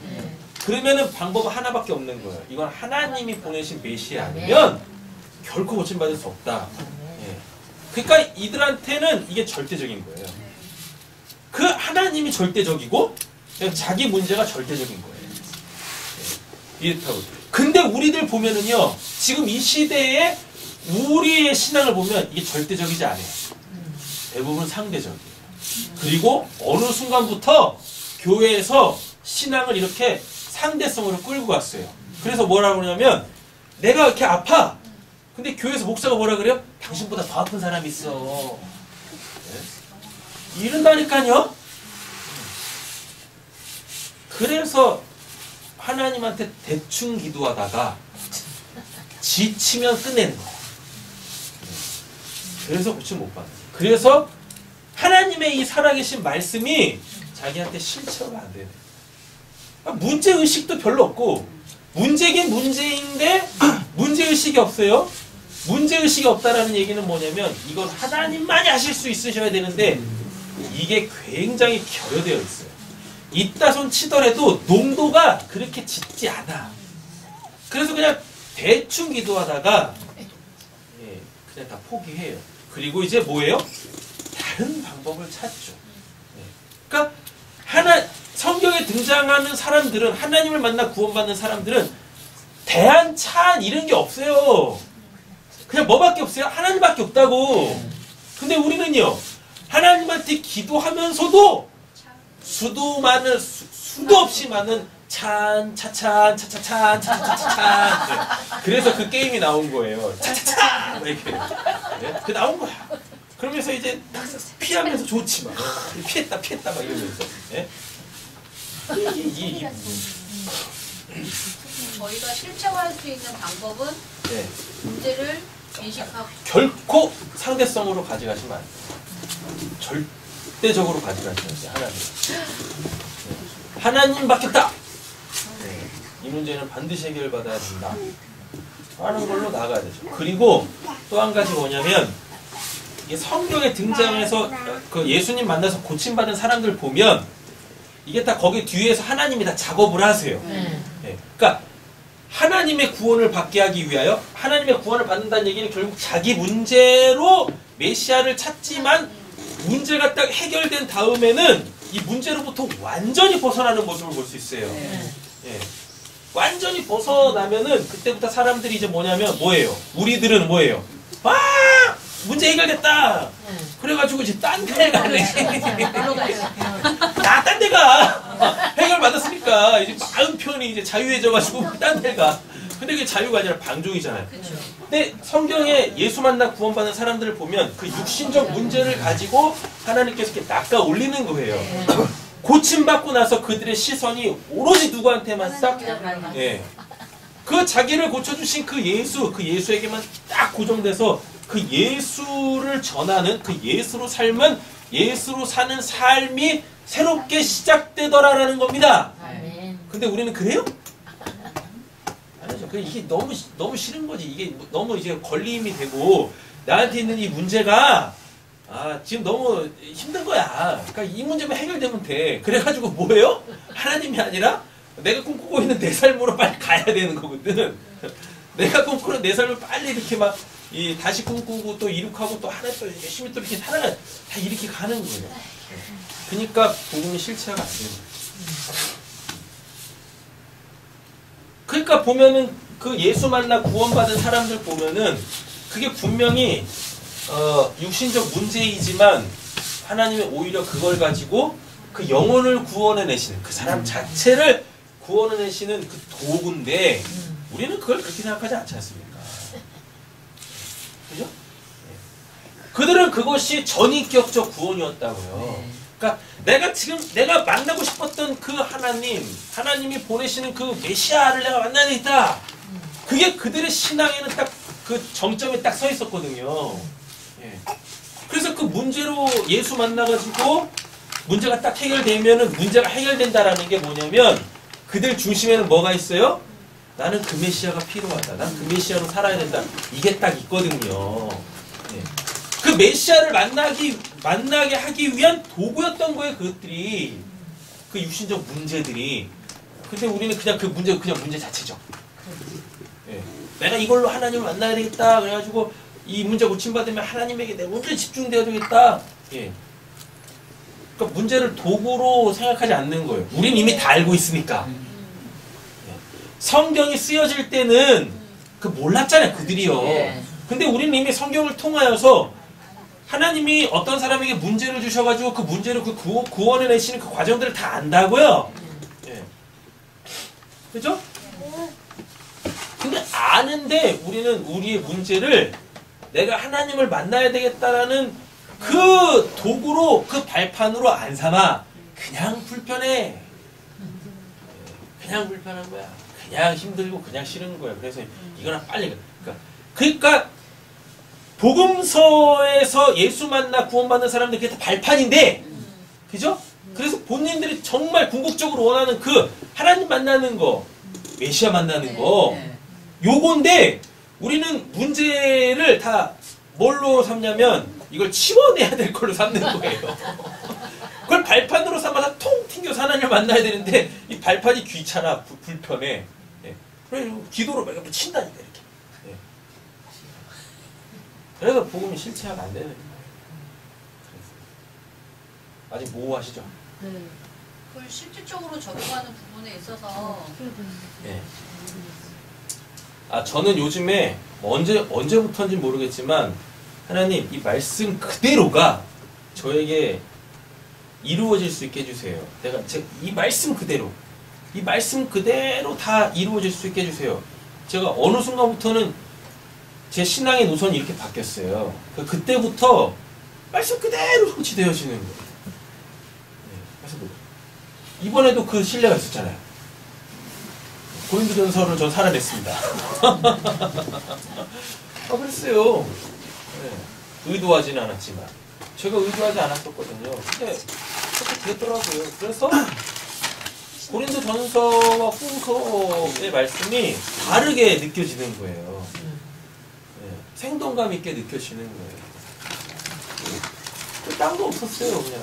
그러면은 방법은 하나밖에 없는 거예요. 이건 하나님이 보내신 메시아 아니면 결코 고침받을 수 없다. 예. 그러니까 이들한테는 이게 절대적인 거예요. 그 하나님이 절대적이고 자기 문제가 절대적인 거예요. 예. 이렇다고. 근데 우리들 보면은요, 지금 이 시대에 우리의 신앙을 보면 이게 절대적이지 않아요. 대부분 상대적이에요. 그리고 어느 순간부터 교회에서 신앙을 이렇게 상대성으로 끌고 갔어요. 그래서 뭐라고 그러냐면 내가 이렇게 아파. 근데 교회에서 목사가 뭐라 그래요? 당신보다 더 아픈 사람이 있어. 네? 이런다니까요. 그래서 하나님한테 대충 기도하다가 지치면 끝내는 거야. 그래서 고침 못 받아요. 그래서 하나님의 이 살아계신 말씀이 자기한테 실체가 안 되네. 문제의식도 별로 없고 문제긴 문제인데 문제의식이 없어요. 문제의식이 없다라는 얘기는 뭐냐면 이건 하나님만이 하실 수 있으셔야 되는데 이게 굉장히 결여되어 있어요. 이따 손 치더라도 농도가 그렇게 짙지 않아. 그래서 그냥 대충 기도하다가 그냥 다 포기해요. 그리고 이제 뭐예요? 다른 방법을 찾죠. 그러니까 성경에 등장하는 사람들은 하나님을 만나 구원받는 사람들은 대안찬 이런 게 없어요. 그냥 뭐밖에 없어요? 하나님밖에 없다고. 근데 우리는요, 하나님한테 기도하면서도 수도 없이 많은 차찬 그래서 그 게임이 나온 거예요. 차차차 이렇게 그 나온 거야. 그러면서 이제 피하면서 좋지 막 피했다 막 이러면서. 저희가 실체화할 수 있는 방법은 문제를 인식하고 결코 상대성으로 가져가시면 안 돼요. 절대적으로 가져가시면 돼요. 하나님 받겠다. 이 문제는 반드시 해결받아야 된다 하는 걸로 나가야 되죠. 그리고 또 한 가지 뭐냐면 이게 성경에 등장해서 그 예수님 만나서 고침받은 사람들 보면 이게 다 거기 뒤에서 하나님이 다 작업을 하세요. 그러니까 하나님의 구원을 받게 하기 위하여 하나님의 구원을 받는다는 얘기는 결국 자기 문제로 메시아를 찾지만 문제가 딱 해결된 다음에는 이 문제로부터 완전히 벗어나는 모습을 볼 수 있어요. 완전히 벗어나면은 그때부터 사람들이 이제 뭐예요? 우리들은 뭐예요? 문제 해결됐다. 그래가지고 이제 딴 데 가네. 나 딴 데 가. 해결 받았으니까 이제 마음 편히 이제 자유해져가지고 딴 데 가. 근데 그게 자유가 아니라 방종이잖아요. 근데 성경에 예수 만나 구원받는 사람들을 보면 그 육신적 문제를 가지고 하나님께서 이렇게 낚아 올리는 거예요. 고침받고 나서 그들의 시선이 오로지 누구한테만 딱, 그 자기를 고쳐주신 그 예수에게만 딱 고정돼서 그 예수를 전하는 그 예수로 삶은 예수로 사는 삶이 새롭게 시작되더라라는 겁니다. 아멘. 근데 우리는 그래요? 아니죠. 이게 너무 싫은 거지. 이게 너무 이제 걸림이 되고 나한테 있는 이 문제가 지금 너무 힘든 거야. 그러니까 이 문제만 해결되면 돼. 그래가지고 뭐예요? 하나님이 아니라 내가 꿈꾸고 있는 내 삶으로 빨리 가야 되는 거거든. 내가 꿈꾸는 내 삶을 빨리 이렇게 막 다시 꿈꾸고 또 이룩하고 또 하나 또 열심히 또 이렇게 살아가 다 이렇게 가는 거예요. 그러니까 복음이 실체화가 안 되는 거예요. 그러니까 보면은 그 예수 만나 구원받은 사람들 보면은 그게 분명히 육신적 문제이지만 하나님이 오히려 그걸 가지고 그 영혼을 구원해내시는 그 사람 자체를 구원해내시는 그 도구인데 우리는 그걸 그렇게 생각하지 않지 않습니까? 그죠? 그들은 그것이 전인격적 구원이었다고요. 그러니까 내가 만나고 싶었던 그 하나님이 보내시는 그 메시아를 내가 만나야 되겠다. 그게 그들의 신앙에는 딱 그 정점에 딱 서 있었거든요. 그래서 그 문제로 예수 만나가지고 문제가 딱 해결되면은 문제가 해결된다라는 게 뭐냐면 그들 중심에는 뭐가 있어요? 나는 그 메시아가 필요하다. 난 그 메시아로 살아야 된다. 이게 딱 있거든요. 그 메시아를 만나게 하기 위한 도구였던 거예요. 그것들이 그 육신적 문제들이. 근데 우리는 그냥 그 문제 그냥 문제 자체죠. 내가 이걸로 하나님을 만나야 되겠다. 그래가지고 이 문제 고침받으면 하나님에게 내 온전히 집중되어야 되겠다. 그러니까 문제를 도구로 생각하지 않는 거예요. 우린 이미 다 알고 있으니까. 성경이 쓰여질 때는 그 몰랐잖아요. 그들이요. 근데 우리는 이미 성경을 통하여서 하나님이 어떤 사람에게 문제를 주셔가지고 그 문제를 그 구원해내시는 그 과정들을 다 안다고요. 그죠? 근데 아는데 우리는 우리의 문제를 내가 하나님을 만나야 되겠다라는 그 도구로 그 발판으로 안 삼아 그냥 불편해. 그냥 불편한 거야. 그냥 힘들고 그냥 싫은 거야. 그래서 이거나 빨리 그러니까 복음서에서 예수 만나 구원받는 사람들 그게 다 발판인데 그죠? 그래서 본인들이 정말 궁극적으로 원하는 그 하나님 만나는 거 메시아 만나는 거 요건데 우리는 문제를 다 뭘로 삼냐면 이걸 치워내야 될 걸로 삼는 거예요. 그걸 발판으로 삼아서 통 튕겨서 하나님을 만나야 되는데 이 발판이 귀찮아 불편해. 그래 기도로 막 친다니까 이렇게. 그래서 복음이 실체화가 안 되는 거예요. 아직 모호하시죠? 그걸 실질적으로 적용하는 부분에 있어서 저는 요즘에 언제부터인지 모르겠지만 하나님 이 말씀 그대로가 저에게 이루어질 수 있게 해주세요. 이 말씀 그대로 다 이루어질 수 있게 해주세요. 제가 어느 순간부터는 제 신앙의 노선이 이렇게 바뀌었어요. 그때부터 말씀 그대로 성취되어지는 거예요. 그래서 이번에도 그 신뢰가 있었잖아요. 고린도전서를 전 살아냈습니다. 그랬어요. 의도하지는 않았지만 제가 의도하지 않았었거든요. 근데 그렇게 되더라고요. 그래서 고린도전서와 후서의 말씀이 다르게 느껴지는 거예요. 생동감 있게 느껴지는 거예요. 딴 거 없었어요. 그냥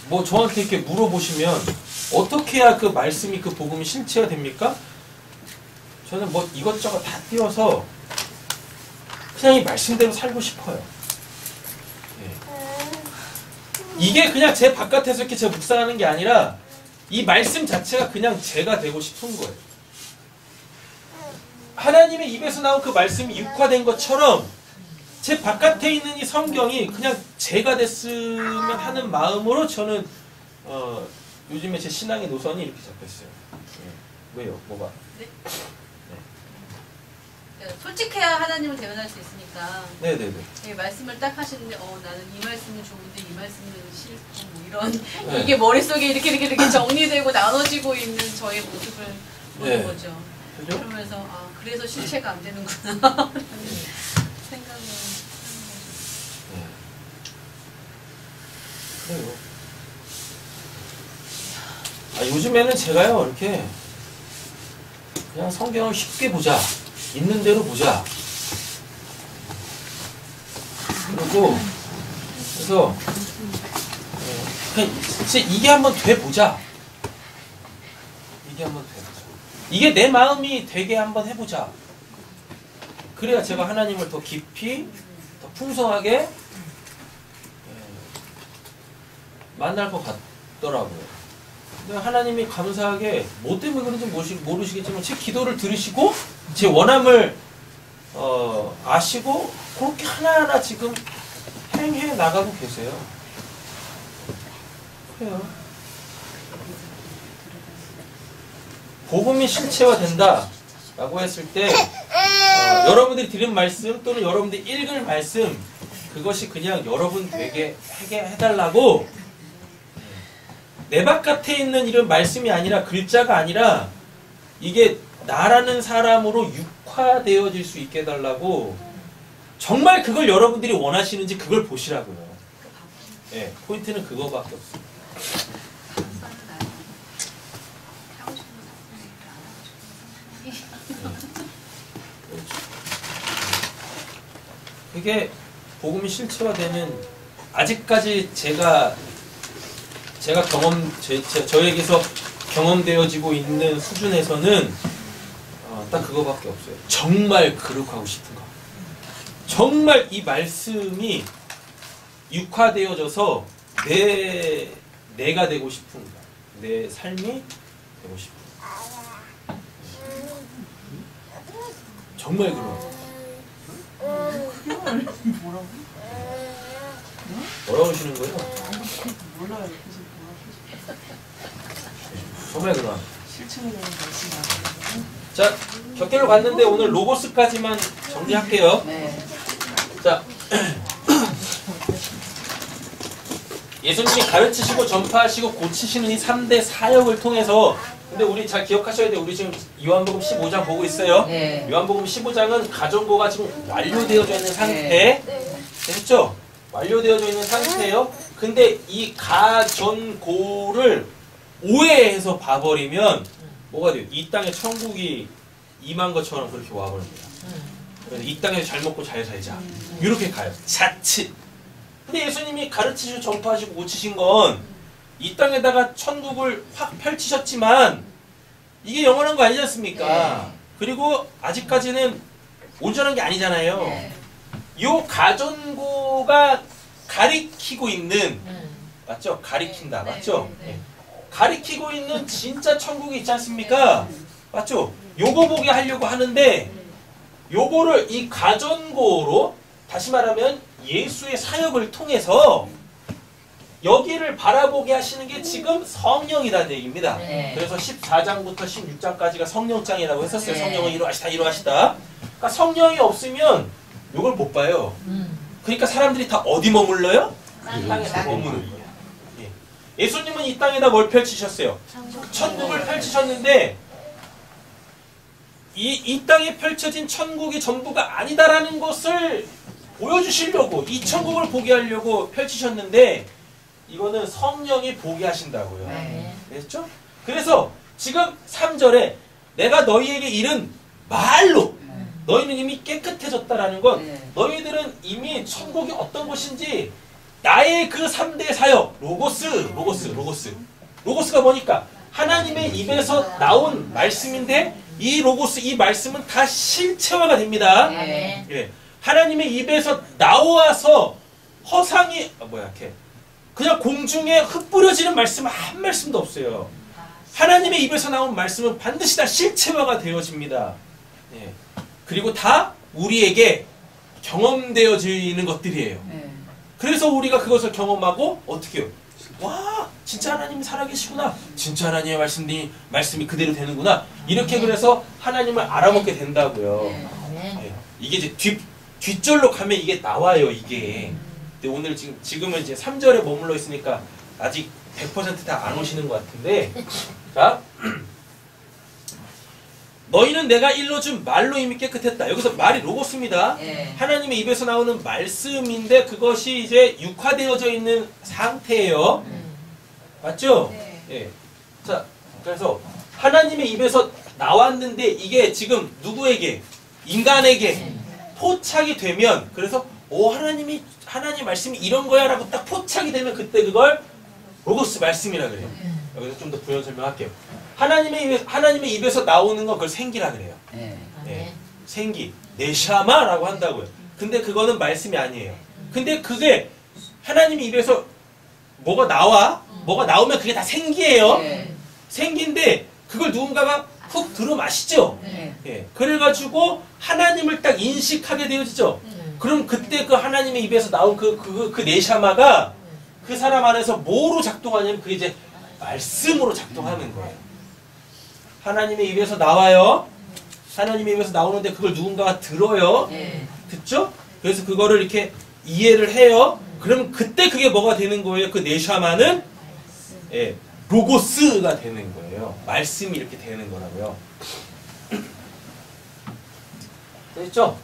뭐 저한테 이렇게 물어보시면 어떻게 해야 그 말씀이 그 복음이 실체가 됩니까? 저는 뭐 이것저것 다 띄워서 그냥 이 말씀대로 살고 싶어요. 이게 그냥 제 바깥에서 이렇게 제가 묵상하는 게 아니라 이 말씀 자체가 그냥 제가 되고 싶은 거예요. 하나님의 입에서 나온 그 말씀이 육화된 것처럼 제 바깥에 있는 이 성경이 그냥 제가 됐으면 하는 마음으로 저는 요즘에 제 신앙의 노선이 이렇게 잡혔어요. 왜요? 뭐가? 솔직해야 하나님을 대면할 수 있으니까. 네네네. 말씀을 딱 하시는데 나는 이 말씀은 좋은데 이 말씀은 싫고 뭐 이런 이게 머릿속에 이렇게 정리되고 나눠지고 있는 저의 모습을 보는 거죠. 그죠? 그러면서 그래서 실체가 안 되는구나. 생각을 네. 그래요. 요즘에는 제가요 이렇게 그냥 성경을 쉽게 보자, 있는 대로 보자. 그리고 그래서 그냥 진짜 이게 한번 돼 보자. 이게 한번 돼 보자. 이게 내 마음이 되게 한번 해보자. 그래야 제가 하나님을 더 깊이, 더 풍성하게 만날 것 같더라고요. 근데 하나님이 감사하게 뭐 때문에 그런지 모르시겠지만 제 기도를 들으시고 제 원함을 아시고 그렇게 하나하나 지금 행해 나가고 계세요. 그래요. 복음이 실체화된다 라고 했을 때 여러분들이 들은 말씀 또는 여러분들이 읽을 말씀 그것이 그냥 여러분 되게 해달라고 내 바깥에 있는 이런 말씀이 아니라 글자가 아니라 이게 나라는 사람으로 육화되어질 수 있게 해달라고 정말 그걸 여러분들이 원하시는지 그걸 보시라고요. 네, 포인트는 그거밖에 없어요. 그게 복음이 실체화되는 아직까지 제가 저에게서 경험되어지고 있는 수준에서는 딱 그거밖에 없어요. 정말 거룩하고 싶은 거. 정말 이 말씀이 육화되어져서 내가 되고 싶은 거. 내 삶이 되고 싶은 거. 정말 그런. 뭐라고 하시는 거예요? 몰라요. 계속 뭐라고 정말 그런. 실천되는 말씀. 자, 격결로 갔는데 오늘 로고스까지만 정리할게요. 네. 자, 예수님이 가르치시고 전파하시고 고치시는 이 3대 사역을 통해서 근데 우리 잘 기억하셔야 돼요. 우리 지금 요한복음 15장 보고 있어요. 네. 요한복음 15장은 가정고가 지금 완료되어져 있는 상태. 됐죠? 완료되어져 있는 상태예요. 근데 이 가전고를 오해해서 봐버리면 뭐가 돼요? 이 땅에 천국이 임한 것처럼 그렇게 와버립니다. 그래서 이 땅에서 잘 먹고 잘 살자. 이렇게 가요. 자칫. 근데 예수님이 가르치시고 전파하시고 고치신 건 이 땅에다가 천국을 확 펼치셨지만 이게 영원한 거 아니지 않습니까? 네. 그리고 아직까지는 온전한 게 아니잖아요. 네. 요 가전고가 가리키고 있는 맞죠? 가리킨다. 네, 맞죠? 네, 네. 가리키고 있는 진짜 천국이 있지 않습니까? 맞죠? 요거 보게 하려고 하는데 요거를 이 가전고로 다시 말하면 예수의 사역을 통해서 여기를 바라보게 하시는 게 지금 성령이라는 얘기입니다. 네. 그래서 14장부터 16장까지가 성령장이라고 했었어요. 네. 성령은 이루하시다 이루하시다. 그러니까 성령이 없으면 요걸 못 봐요. 그러니까 사람들이 다 어디 머물러요? 땅에 다 머무는 거예요. 예. 예수님은 이 땅에다 뭘 펼치셨어요? 천국을 펼치셨는데 이 땅에 펼쳐진 천국이 전부가 아니다라는 것을 보여주시려고 이 천국을 보게 하려고 펼치셨는데 이거는 성령이 보게 하신다고요. 네. 됐죠? 그래서 지금 3절에 내가 너희에게 이른 말로 너희는 이미 깨끗해졌다라는 건 네. 너희들은 이미 천국이 어떤 곳인지 나의 그 3대 사역 로고스가 뭐니까 하나님의 입에서 나온 말씀인데 이 로고스 이 말씀은 다 실체화가 됩니다. 네. 예. 하나님의 입에서 나와서 허상이 그냥 공중에 흩뿌려지는 말씀은 한 말씀도 없어요. 하나님의 입에서 나온 말씀은 반드시 다 실체화가 되어집니다. 예. 그리고 다 우리에게 경험되어지는 것들이에요. 네. 그래서 우리가 그것을 경험하고 어떻게 해요? 와 진짜 하나님이 살아계시구나. 진짜 하나님의 말씀이 그대로 되는구나. 이렇게 그래서 하나님을 알아먹게 된다고요. 예. 이게 이제 뒷절로 가면 이게 나와요. 이게. 근데 오늘 지금은 이제 3절에 머물러 있으니까 아직 100% 다 안 오시는 것 같은데 자 너희는 내가 일러준 말로 이미 깨끗했다. 여기서 말이 로고스입니다. 예. 하나님의 입에서 나오는 말씀인데 그것이 이제 육화되어져 있는 상태예요. 맞죠? 네. 예. 자, 그래서 하나님의 입에서 나왔는데 이게 지금 누구에게? 인간에게 포착이 되면, 그래서 하나님 말씀이 이런 거야 라고 딱 포착이 되면 그때 그걸 로고스 말씀이라 그래요. 여기서 좀 더 부연 설명할게요. 하나님의 입에서 나오는 건 그걸 생기라 그래요. 예. 생기, 네샤마라고 한다고요. 근데 그거는 말씀이 아니에요. 근데 그게 하나님의 입에서 뭐가 나오면 그게 다 생기예요. 생기인데 그걸 누군가가 훅 들어 마시죠. 예. 그래가지고 하나님을 딱 인식하게 되어지죠. 그럼 그때 그 하나님의 입에서 나온 그 네샤마가 그 사람 안에서 뭐로 작동하냐면 그게 이제 말씀으로 작동하는 거예요. 하나님의 입에서 나와요. 하나님의 입에서 나오는데 그걸 누군가가 들어요. 듣죠? 그래서 그거를 이렇게 이해를 해요. 그러면 그때 그게 뭐가 되는 거예요? 그 네샤마는 로고스가 되는 거예요. 말씀이 이렇게 되는 거라고요. 됐죠?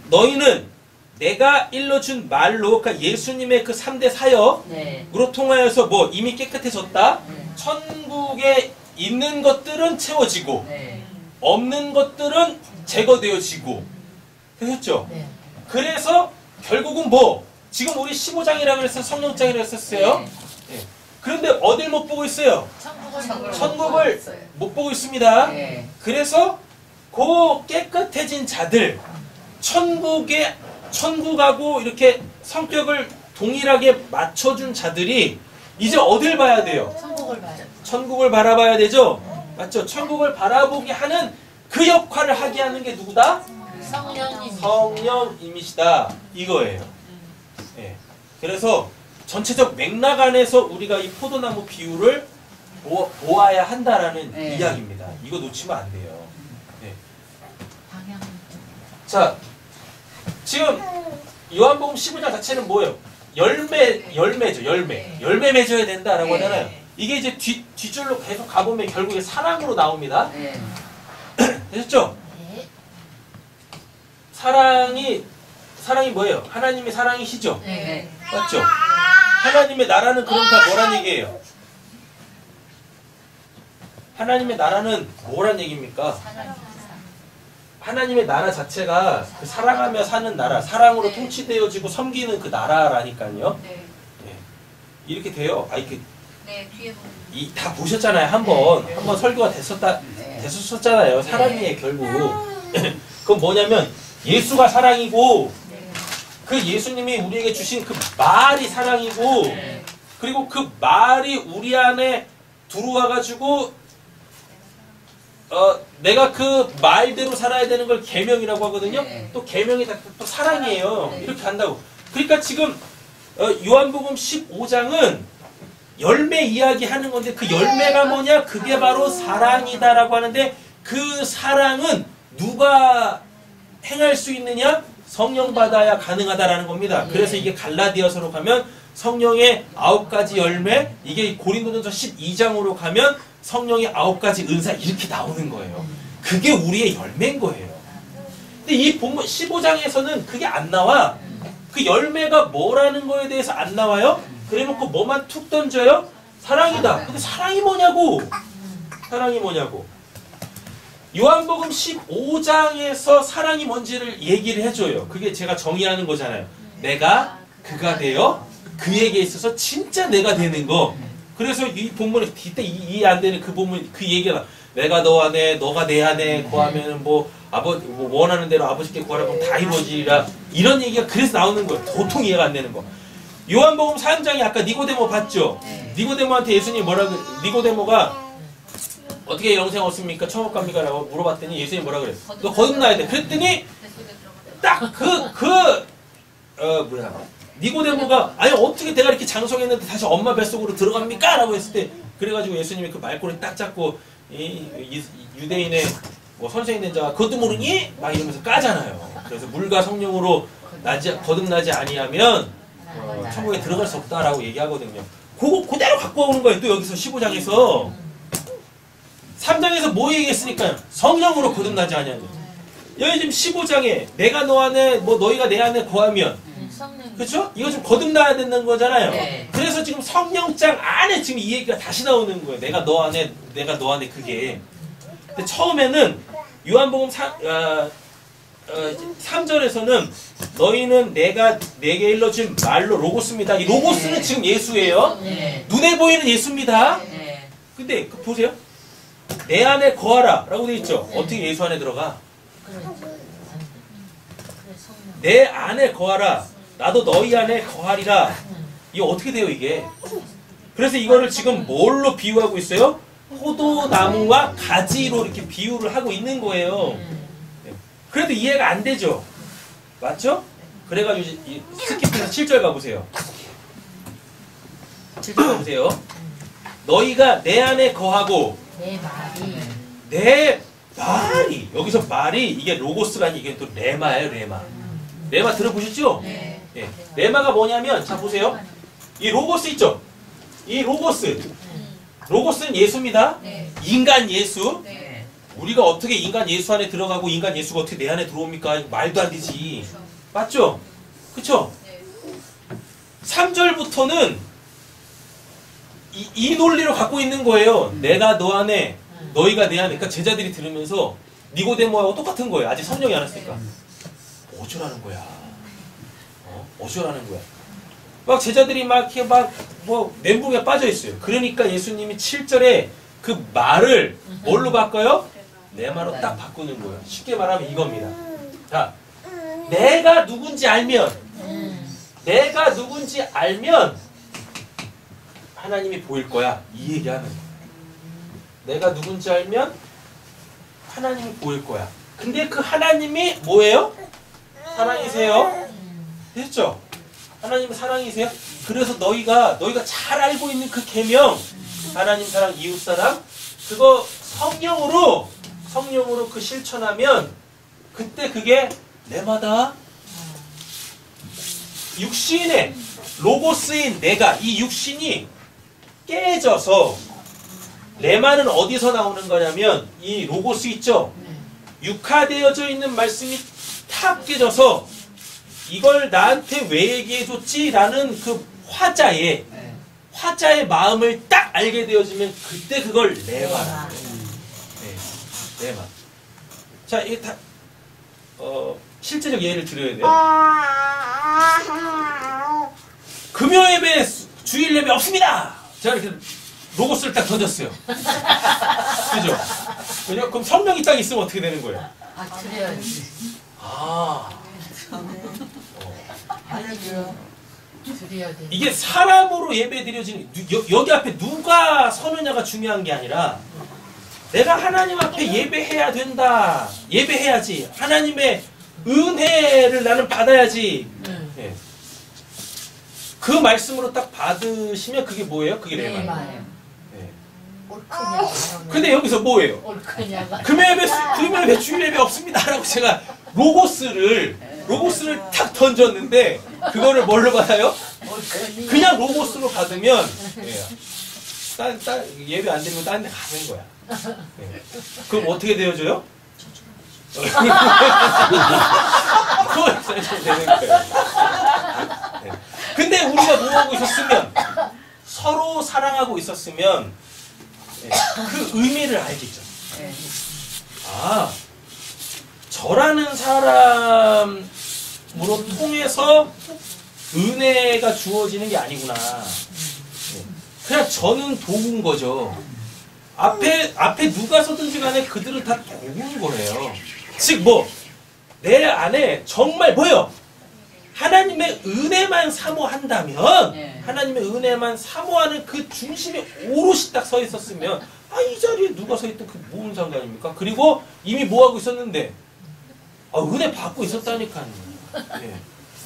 너희는 내가 일러준 말로, 그러니까 예수님의 그 3대 사역으로 통하여서 뭐 이미 깨끗해졌다. 천국에 있는 것들은 채워지고 없는 것들은 제거되어지고. 되셨죠? 그래서 결국은 뭐 지금 우리 15장이라고 그랬어요. 성령장이라고 했었어요. 그런데 어딜 못 보고 있어요? 천국을 못 보고 있습니다. 그래서 그 깨끗해진 자들, 천국하고 이렇게 성격을 동일하게 맞춰준 자들이 이제 어딜 봐야 돼요? 천국을 바라봐야 되죠? 맞죠? 천국을 바라보게 하는 그 역할을 하게 하는 게 누구다? 성령님이시다. 이거예요. 예. 그래서 전체적 맥락 안에서 우리가 이 포도나무 비유를 보아야 한다라는 이야기입니다. 이거 놓치면 안 돼요. 예. 자, 지금 요한복음 15장 자체는 뭐예요? 열매죠. 열매 맺어야 된다라고 하잖아요. 이게 이제 뒷줄로 계속 가보면 결국에 사랑으로 나옵니다. 되셨죠? 사랑이 뭐예요? 하나님의 사랑이시죠? 맞죠? 하나님의 나라는 그럼 다 뭐란 얘기예요? 하나님의 나라는 뭐란 얘기입니까? 하나님의 나라 자체가 그 사랑하며 사는 나라, 사랑으로 통치되어지고 섬기는 그 나라라니까요. 이렇게 돼요. 뒤에 보면. 다 보셨잖아요. 한번 설교가 됐었잖아요. 사랑이에요, 결국. 그건 뭐냐면 예수가 사랑이고, 그 예수님이 우리에게 주신 그 말이 사랑이고, 그리고 그 말이 우리 안에 들어와가지고 내가 그 말대로 살아야 되는 걸 계명이라고 하거든요. 또 계명이 또 사랑이에요. 이렇게 한다고. 그러니까 지금 요한복음 15장은 열매 이야기하는 건데 그 열매가 뭐냐? 그게 바로 사랑이다라고 하는데 그 사랑은 누가 행할 수 있느냐? 성령 받아야 가능하다라는 겁니다. 그래서 이게 갈라디아서로 가면 성령의 9가지 열매, 이게 고린도전서 12장으로 가면 성령의 9가지 은사 이렇게 나오는 거예요. 그게 우리의 열매인 거예요. 근데 이 본문 15장에서는 그게 안 나와. 그 열매가 뭐라는 거에 대해서 안 나와요. 그래놓고 뭐만 툭 던져요? 사랑이다. 근데 사랑이 뭐냐고. 사랑이 뭐냐고. 요한복음 15장에서 사랑이 뭔지를 얘기를 해줘요. 그게 제가 정의하는 거잖아요. 내가 그가 되어 그에게 있어서 진짜 내가 되는 거. 그래서 이 본문에 이때 이해 안 되는 그 본문 그 얘기가 내가 너 안에 너가 내 안에 구하면은 뭐 원하는 대로 아버지께 구하라 그러면 다 이루어지리라. 이런 얘기가 그래서 나오는 거예요. 도통 이해가 안 되는 거. 요한복음 4장에 아까 니고데모 봤죠? 니고데모한테 예수님이 니고데모가 어떻게 영생 얻습니까? 천국 갑니까? 라고 물어봤더니 예수님이 뭐라 그랬어? 너 거듭나야 돼. 그랬더니 딱 니고데모가 아니 어떻게 내가 이렇게 장성했는데 다시 엄마 뱃속으로 들어갑니까? 라고 했을 때 그래가지고 예수님이 그 말꼬리 딱 잡고 유대인의 뭐 선생이 된 자가 그것도 모르니? 막 이러면서 까잖아요. 그래서 물과 성령으로 거듭나지 아니하면 천국에 들어갈 수 없다라고 얘기하거든요. 그거 그대로 갖고 오는 거예요. 또 여기서 15장에서 3장에서 뭐 얘기했으니까요? 성령으로 거듭나지 아니하는. 여기 지금 15장에 내가 너 안에 뭐 너희가 내 안에 거하면 성령. 그렇죠? 이거 좀 거듭나야 되는 거잖아요. 네. 그래서 지금 성령장 안에 지금 이 얘기가 다시 나오는 거예요. 내가 너 안에 그게. 근데 처음에는 요한복음 3절에서는 너희는 내가 내게 일러준 말로 로고스입니다. 이 로고스는 네. 지금 예수예요. 네. 눈에 보이는 예수입니다. 네. 근데 보세요. 내 안에 거하라 라고 되어 있죠. 네. 어떻게 예수 안에 들어가? 그래 성령. 내 안에 거하라. 나도 너희 안에 거하리라. 이게 어떻게 돼요 이게? 그래서 이거를 지금 뭘로 비유하고 있어요? 포도나무와 가지로 이렇게 비유를 하고 있는 거예요. 그래도 이해가 안 되죠? 맞죠? 그래가지고 이 스킵해서 7절 가보세요. 7절 가보세요. 너희가 내 안에 거하고 내 말이 여기서 말이 이게 로고스가 아니 이게 또 레마예요. 레마 들어보셨죠? 네. 예. 레마가 뭐냐면 자 보세요. 이 로고스 있죠? 이 로고스는 예수입니다. 네. 인간 예수. 네. 우리가 어떻게 인간 예수 안에 들어가고 인간 예수가 어떻게 내 안에 들어옵니까? 말도 안 되지. 맞죠? 그쵸? 네. 3절부터는 이 논리를 갖고 있는 거예요. 내가 너 안에, 너희가 내 안에. 그러니까 제자들이 들으면서 니고데모하고 똑같은 거예요. 아직 성령이 안 왔으니까. 어쩌라는 거야. 어쩌라는 거야. 막 제자들이 막 이렇게 뭐 멘붕에 빠져 있어요. 그러니까 예수님이 7절에 그 말을 뭘로 바꿔요? 내 말로 딱 바꾸는 거예요. 쉽게 말하면 이겁니다. 자, 내가 누군지 알면 하나님이 보일 거야. 이 얘기하는 거야. 내가 누군지 알면 하나님이 보일 거야. 근데 그 하나님이 뭐예요? 사랑이세요. 됐죠? 하나님은 사랑이세요. 그래서 너희가 잘 알고 있는 그 계명, 하나님 사랑, 이웃 사랑, 그거 성령으로 그 실천하면 그때 그게 레마다. 육신의 로고스인 내가 이 육신이 깨져서 레마는 어디서 나오는 거냐면 이 로고스 있죠? 육화되어져 있는 말씀이 탁 깨져서 이걸 나한테 왜 얘기해줬지? 라는 그 화자의 마음을 딱 알게 되어지면 그때 그걸 레마라는 거예요. 네, 레마. 자, 이게 다 실제적 예를 들어야 돼요. 금요예배, 주일예배 없습니다. 제가 이렇게 로고스를 딱 던졌어요. 그죠? 그럼 성령이 딱 있으면 어떻게 되는 거예요? 드려야지. 드려야 돼. 이게 사람으로 예배 드려지는 여기 앞에 누가 서느냐가 중요한 게 아니라 내가 하나님 앞에 예배해야 된다. 예배해야지. 하나님의 은혜를 나는 받아야지. 예. 그 말씀으로 딱 받으시면 그게 뭐예요? 그게 레마예요. 예. 근데 여기서 뭐예요? 금요예배 주일예배 없습니다라고 제가 로고스를 탁 던졌는데 그거를 뭘로 받아요? 그냥 로고스로 받으면 예배 안 드리면 다른 데 가는 거야. 그럼 어떻게 되어져요? 그거 되는 거예요. 근데 우리가 뭐 하고 있었으면 서로 사랑하고 있었으면 그 의미를 알겠죠. 저라는 사람으로 통해서 은혜가 주어지는 게 아니구나. 그냥 저는 도구인 거죠. 앞에 누가 서든지 간에 그들을 다 도구인 거예요. 즉 내 안에 정말 뭐예요? 하나님의 은혜만 사모한다면 하나님의 은혜만 사모하는 그 중심에 오롯이 딱 서 있었으면 이 자리에 누가 서 있든 그 무슨 상관입니까? 그리고 이미 뭐하고 있었는데 은혜 받고 있었다니까요. 예.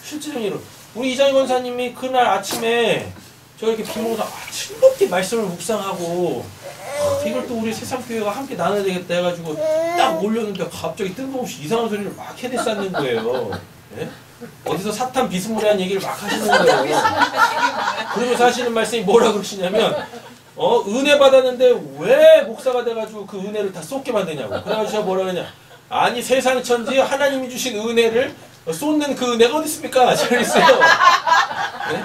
실제적으로 우리 이장희 권사님이 그날 아침에 저 이렇게 비모서 즐겁게 말씀을 묵상하고 이걸 또 우리 세상교회가 함께 나눠야 되겠다 해가지고 딱 올렸는데 갑자기 뜬금없이 이상한 소리를 막 해대쌌는 거예요. 예? 어디서 사탄 비스무리한 얘기를 막 하시는 거예요. 그러면서 하시는 말씀이 뭐라 그러시냐면 은혜 받았는데 왜 목사가 돼가지고 그 은혜를 다 쏟게 만드냐고. 그래가지고 제가 뭐라 그러냐. 아니 세상 천지에 하나님이 주신 은혜를 쏟는 그 은혜가 어디 있습니까? 제가 그랬어요. 네?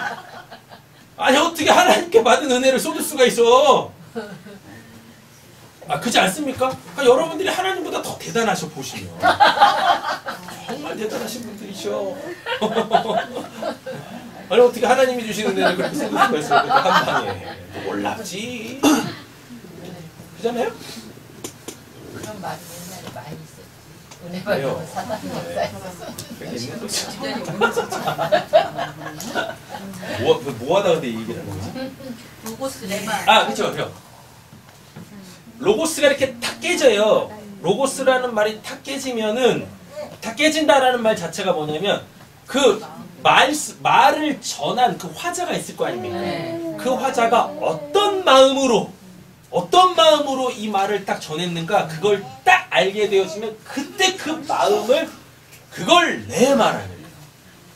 아니 어떻게 하나님께 받은 은혜를 쏟을 수가 있어. 그렇지 않습니까? 여러분들이 하나님보다 더 대단하셔 보시면. 정말 대단하신 분들이셔. 아니 어떻게 하나님이 주시는 은혜를 그렇게 쏟을 수가 있어요. 그렇게 한 방에. 놀랍지. 그잖아요? 그런 말이 옛날에 많이 있었지. 은혜 받으면 사단이 있는 거죠. 집단이 오면서 뭐 하다가 내 얘기를 하는 거지? 로고스 레마. 그렇죠. 로고스가 이렇게 탁 깨져요. 로고스라는 말이 탁 깨지면은, 탁 깨진다라는 말 자체가 뭐냐면 그 말을 전한 그 화자가 있을 거 아닙니까? 그 화자가 어떤 마음으로 이 말을 딱 전했는가 그걸 딱 알게 되어지면 그때 그 마음을 그걸 레마라는 거예요.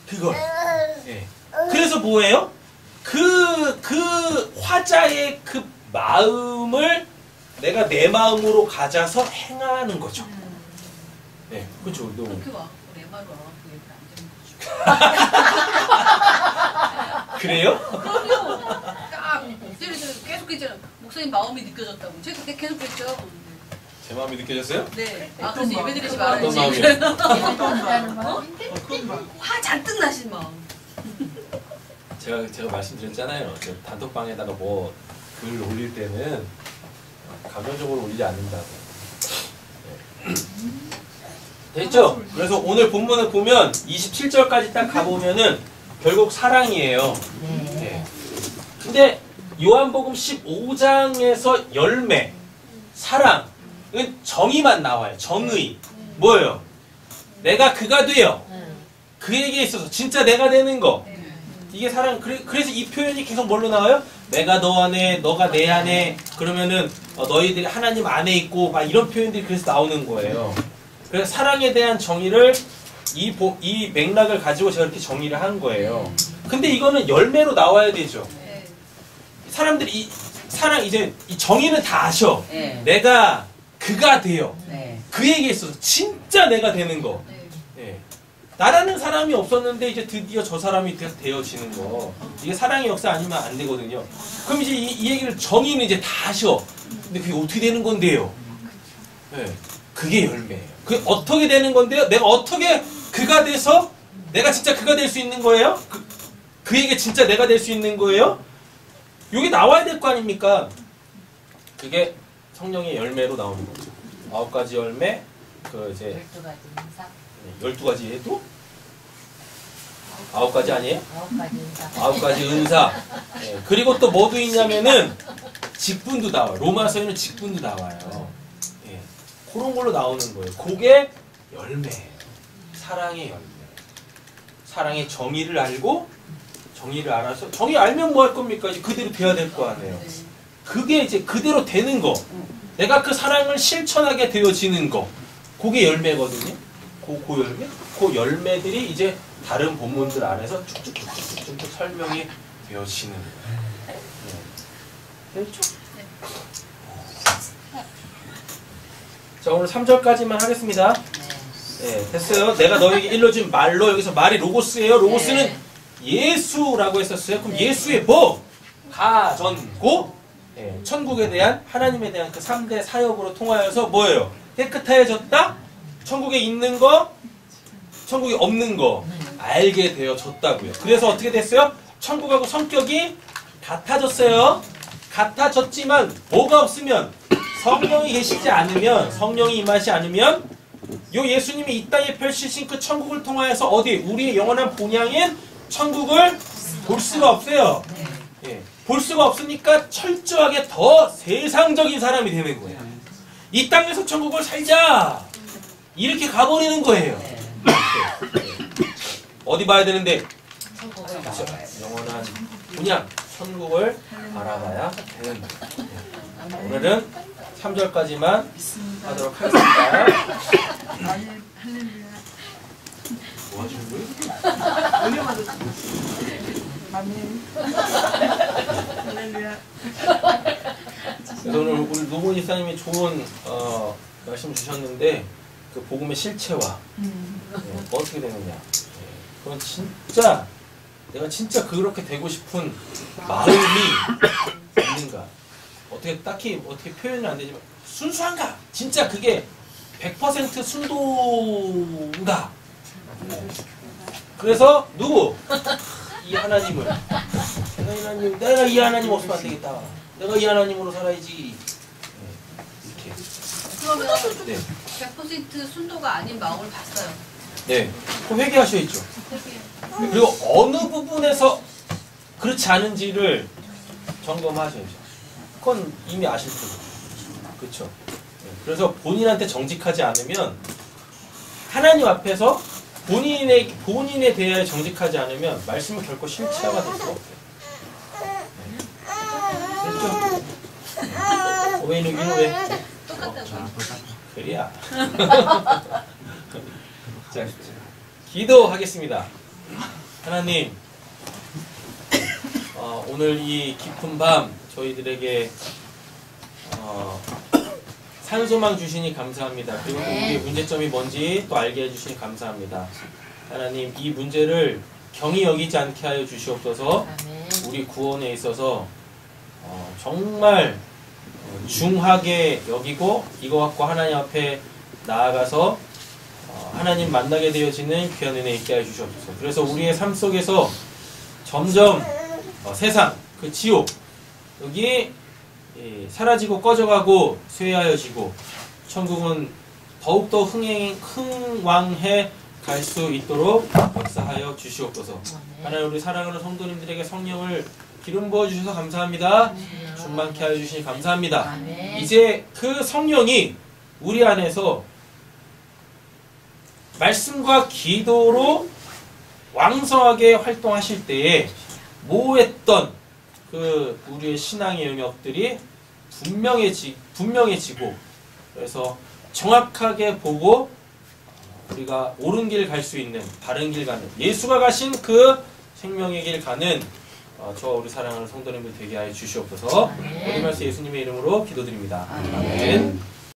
그걸. 예. 그래서 뭐예요? 그 화자의 그 마음을 내가 내 마음으로 가져서 행하는 거죠. 네, 그렇죠. 그렇게 와. 레마로 와. 그게 안 되는 거죠. 그래요? 그럼요. 딱 계속 했잖아. 목사님 마음이 느껴졌다고. 제가 그때 계속 그랬죠. 제 마음이 느껴졌어요? 네. 그래서 예배 드리지 어떤 말아야지. 마음이요? 화 잔뜩 나신 마음. 제가 말씀드렸잖아요. 단톡방에다가 뭐 글 올릴 때는 감정적으로 올리지 않는다고. 네. 됐죠? 그래서 오늘 본문을 보면 27절까지 딱 가보면은 결국 사랑이에요. 네. 근데 요한복음 15장에서 열매, 사랑은 정의만 나와요. 정의. 뭐예요? 내가 그가 돼요. 그에게 있어서 진짜 내가 되는 거. 이게 사랑. 그래서 이 표현이 계속 뭘로 나와요? 내가 너 안에, 너가 내 안에, 그러면은 너희들이 하나님 안에 있고 막 이런 표현들이 그래서 나오는 거예요. 그래서 사랑에 대한 정의를 이 맥락을 가지고 제가 이렇게 정의를 한 거예요. 근데 이거는 열매로 나와야 되죠. 사람들이 이 사랑 이제 이 정의는 다 아셔. 내가 그가 돼요. 그에게 있어서 진짜 내가 되는 거. 나라는 사람이 없었는데 이제 드디어 저 사람이 되어지는 거. 이게 사랑의 역사 아니면 안 되거든요. 그럼 이제 이 얘기를 정의는 이제 다 아셔. 근데 그게 어떻게 되는 건데요? 그게 열매예요. 그게 어떻게 되는 건데요? 내가 어떻게 그가 돼서 내가 진짜 그가 될 수 있는 거예요? 그에게 진짜 내가 될 수 있는 거예요? 이게 나와야 될 거 아닙니까? 그게 성령의 열매로 나오는 거죠. 9가지 열매, 이제 12가지 인사. 12가지 또? 9가지 아니에요? 9가지 인사. 9가지 은사. 네. 그리고 또 뭐도 있냐면은 직분도 나와요. 로마서에는 직분도 나와요. 네. 그런 걸로 나오는 거예요. 그게 열매예요. 사랑의 열매. 사랑의 정의를 알고 정의를 알아서 정의 알면 뭐 할 겁니까? 이제 그대로 돼야 될 거 아니에요. 그게 이제 그대로 되는 거. 내가 그 사랑을 실천하게 되어지는 거. 그게 열매거든요. 그 열매? 그 열매들이 이제 다른 본문들 안에서 쭉쭉쭉쭉쭉 설명이 되어지는 거예요. 됐죠? 자, 오늘 3절까지만 하겠습니다. 네, 됐어요. 내가 너에게 일러준 말로, 여기서 말이 로고스예요. 로고스는 예수라고 했었어요. 그럼 예수의 뭐? 가전고, 천국에 대한, 하나님에 대한 그 3대 사역으로 통하여서 뭐예요? 깨끗해졌다? 천국에 있는 거, 천국에 없는 거 알게 되어졌다고요. 그래서 어떻게 됐어요? 천국하고 성격이 같아졌어요. 같아졌지만 뭐가 없으면 성령이 계시지 않으면, 성령이 임하지 않으면 요 예수님이 이 땅에 펼치신 그 천국을 통하여서 어디? 우리의 영원한 본향인 천국을 볼 수가 없어요. 볼 수가 없으니까 철저하게 더 세상적인 사람이 되는 거예요. 이 땅에서 천국을 살자! 이렇게 가버리는 거예요. 어디 봐야 되는데? 천국을 그렇죠. 바라봐야 영원한 분양, 천국을 바라봐야 되는 거예요. 오늘은 3절까지만 하도록 하겠습니다. 할렐루야. 뭐 하시는 거예요? 은혜 받으시고. 아멘. 할렐루야. 그래서 오늘 우리 노본 이사님이 좋은 말씀 주셨는데 그 복음의 실체화 어떻게 되느냐. 그건 진짜 내가 진짜 그렇게 되고 싶은 마음이 있는가. 어떻게 딱히 어떻게 표현은 안 되지만 순수한가. 진짜 그게 100% 순도인가. 그래서 누구? 이 하나님을 내가 이 하나님 없으면 안 되겠다. 내가 이 하나님으로 살아야지. 이렇게. 그러면 네. 100% 순도가 아닌 마음을 봤어요. 네. 그럼 회개하셔야죠. 그리고 어느 부분에서 그렇지 않은지를 점검하셔야죠. 그건 이미 아실 테고. 그렇죠. 그래서 본인한테 정직하지 않으면 하나님 앞에서 본인에 대하여 정직하지 않으면 말씀은 결코 실체화가 될 수가 없어요. 됐죠? 왜 이러기는 왜? 똑같다고. 그래야. 자, 기도하겠습니다. 하나님, 오늘 이 깊은 밤 저희들에게 산소망 주시니 감사합니다. 그리고 또 우리의 문제점이 뭔지 또 알게 해주시니 감사합니다. 하나님, 이 문제를 경히 여기지 않게 하여 주시옵소서. 우리 구원에 있어서 정말 중하게 여기고 이거 갖고 하나님 앞에 나아가서 하나님 만나게 되어지는 귀한 은혜 있게 하여 주시옵소서. 그래서 우리의 삶 속에서 점점 세상, 그 지옥 여기 사라지고 꺼져가고 쇠하여지고 천국은 더욱더 흥왕해 갈 수 있도록 역사하여 주시옵소서. 하나님, 우리 사랑하는 성도님들에게 성령을 기름 부어주셔서 감사합니다. 충만케 하여 주시니 감사합니다. 이제 그 성령이 우리 안에서 말씀과 기도로 왕성하게 활동하실 때에 모호했던 그 우리의 신앙의 영역들이 분명해지고 그래서 정확하게 보고 우리가 옳은 길 갈 수 있는, 바른 길 가는, 예수가 가신 그 생명의 길 가는 저와 우리 사랑하는 성도님들 되게 하여 주시옵소서. 모든 말씀 예수님의 이름으로 기도드립니다. 아멘.